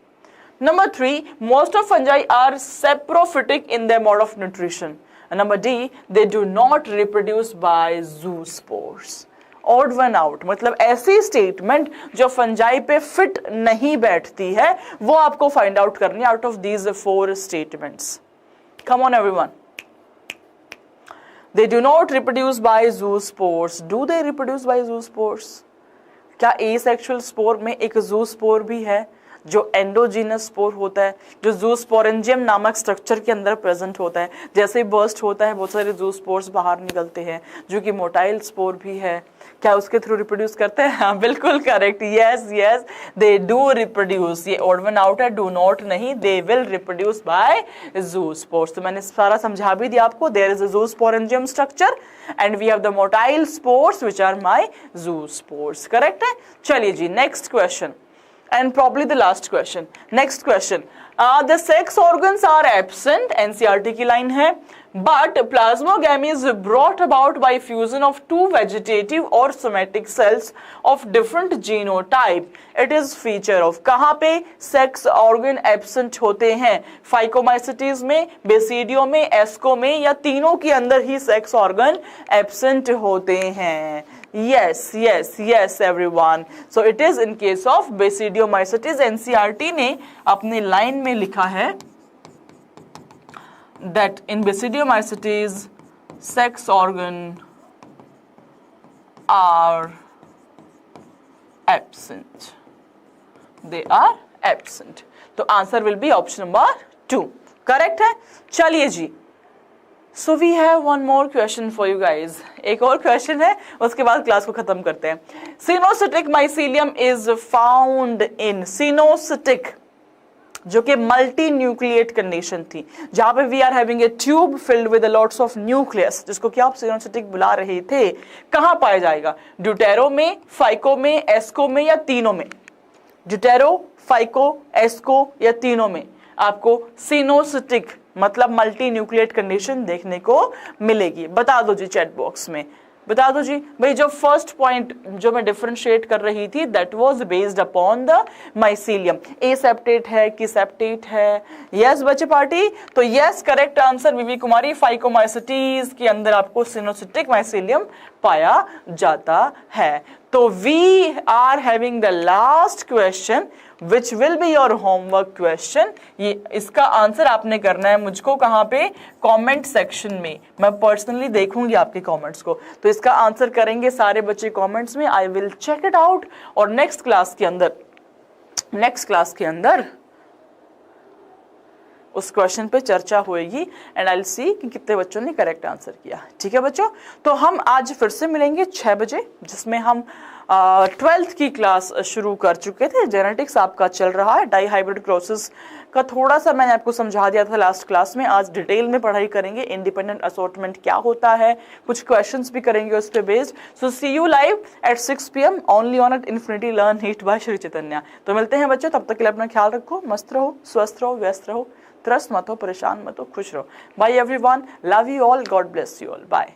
Number 3, most of fungi are saprophytic in their mode of nutrition. And number D, they do not reproduce by zoospores. Odd one out, मतलब ऐसी statement जो fungi पे fit नहीं बैठती है, वो आपको find out करनी है out of these 4 statements. Come on everyone. They do not reproduce by zoospores. Do they reproduce by zoospores? क्या asexual स्पोर में एक zoospore भी है जो एंडोजीनस स्पोर होता है, जो जूस्पोरेंजियम नामक स्ट्रक्चर के अंदर प्रेजेंट होता है? जैसे ही बर्स्ट होता है बहुत सारे जूस्पोर्स बाहर निकलते हैं, जो कि मोटाइल स्पोर भी है। क्या उसके थ्रू रिप्रोड्यूस करते हैं? हाँ बिल्कुल correct, yes yes, they do reproduce. ये ऑड वन आउट है, डू नॉट नहीं, they will reproduce by zoospores. तो मैंने सारा समझा भी दिया आपको। There is a zoosporangium structure and we have the motile spores which are my zoospores. Correct है? चलिए जी next question, and probably the last question. Next question, the sex organs are absent, NCERT की line है, but plasmogamy is brought about by fusion of 2 vegetative or somatic cells of different genotype. It is feature of, कहाँ पे sex organ absent होते हैं? Phycomycetes में, basidio में, एस्को में, या तीनों के अंदर ही sex organ absent होते हैं? Yes, yes, yes everyone. So it is in case of Basidiomycetes. NCERT ने अपनी लाइन में लिखा है that in Basidiomycetes sex organ are absent, they are absent. तो answer will be option number 2 correct है। चलिए जी, so we have one more question for you guys. एक और क्वेश्चन है, उसके बाद क्लास को खत्म करते हैं। Coenocytic mycelium is found in, coenocytic जो कि मल्टी न्यूक्लिएट कंडीशन थी, जहां पे we are having a tube filled with lots of nucleus, जिसको कि आप सिनोसिटिक बुला रहे थे, कहां पाया जाएगा? ड्यूटेरो में, फाइको में, एस्को में या तीनों में? ड्यूटेरो, फाइको, एस्को या तीनों में आपको सिनोसिटिक मतलब मल्टी न्यूक्लिएट कंडीशन देखने को मिलेगी। बता दो जी चैट बॉक्स में, बता दो जी भाई। जो फर्स्ट पॉइंट जो मैं डिफरेंशिएट कर रही थी that was based upon the mycelium, aseptate है कि सेप्टेट है? यस बच्चे पार्टी, तो yes correct answer Vivi Kumari, phycomycetes के अंदर आपको सिनोसिटिक माइसीलियम पाया जाता है। तो we are having the last question which will be your homework question. ये इसका आंसर आपने करना है मुझको कहां पे? कमेंट सेक्शन में। मैं पर्सनली देखूंगी आपके कमेंट्स को, तो इसका आंसर करेंगे सारे बच्चे कमेंट्स में। I will check it out और नेक्स्ट क्लास के अंदर उस क्वेश्चन पे चर्चा होएगी एंड आई विल सी कि कितने बच्चों ने करेक्ट आंसर किया। ठीक है बच्चों, तो हम आज फिर से मिलेंगे 6 बजे, जिसमें हम 12th की क्लास शुरू कर चुके थे। जेनेटिक्स आपका चल रहा है, डाई हाइब्रिड क्रॉसेस का थोड़ा सा मैंने आपको समझा दिया था लास्ट क्लास में। आज डिटेल में पढ़ाई करेंगे, इंडिपेंडेंट असॉर्टमेंट क्या होता है, कुछ क्वेश्चंस भी करेंगे उस पे based. So see you live at 6 PM only on at Infinity Learn NEET by Shri Chaitanya. तो मिलते हैं बच्चों, तब तक के लिए अपना ख्याल रखो, मस्त रहो, स्वस्थ रहो, व्यस्त रहो, त्रस्त मत हो, परेशान मत हो, खुश रहो। Bye everyone, love you all, God bless you all, bye.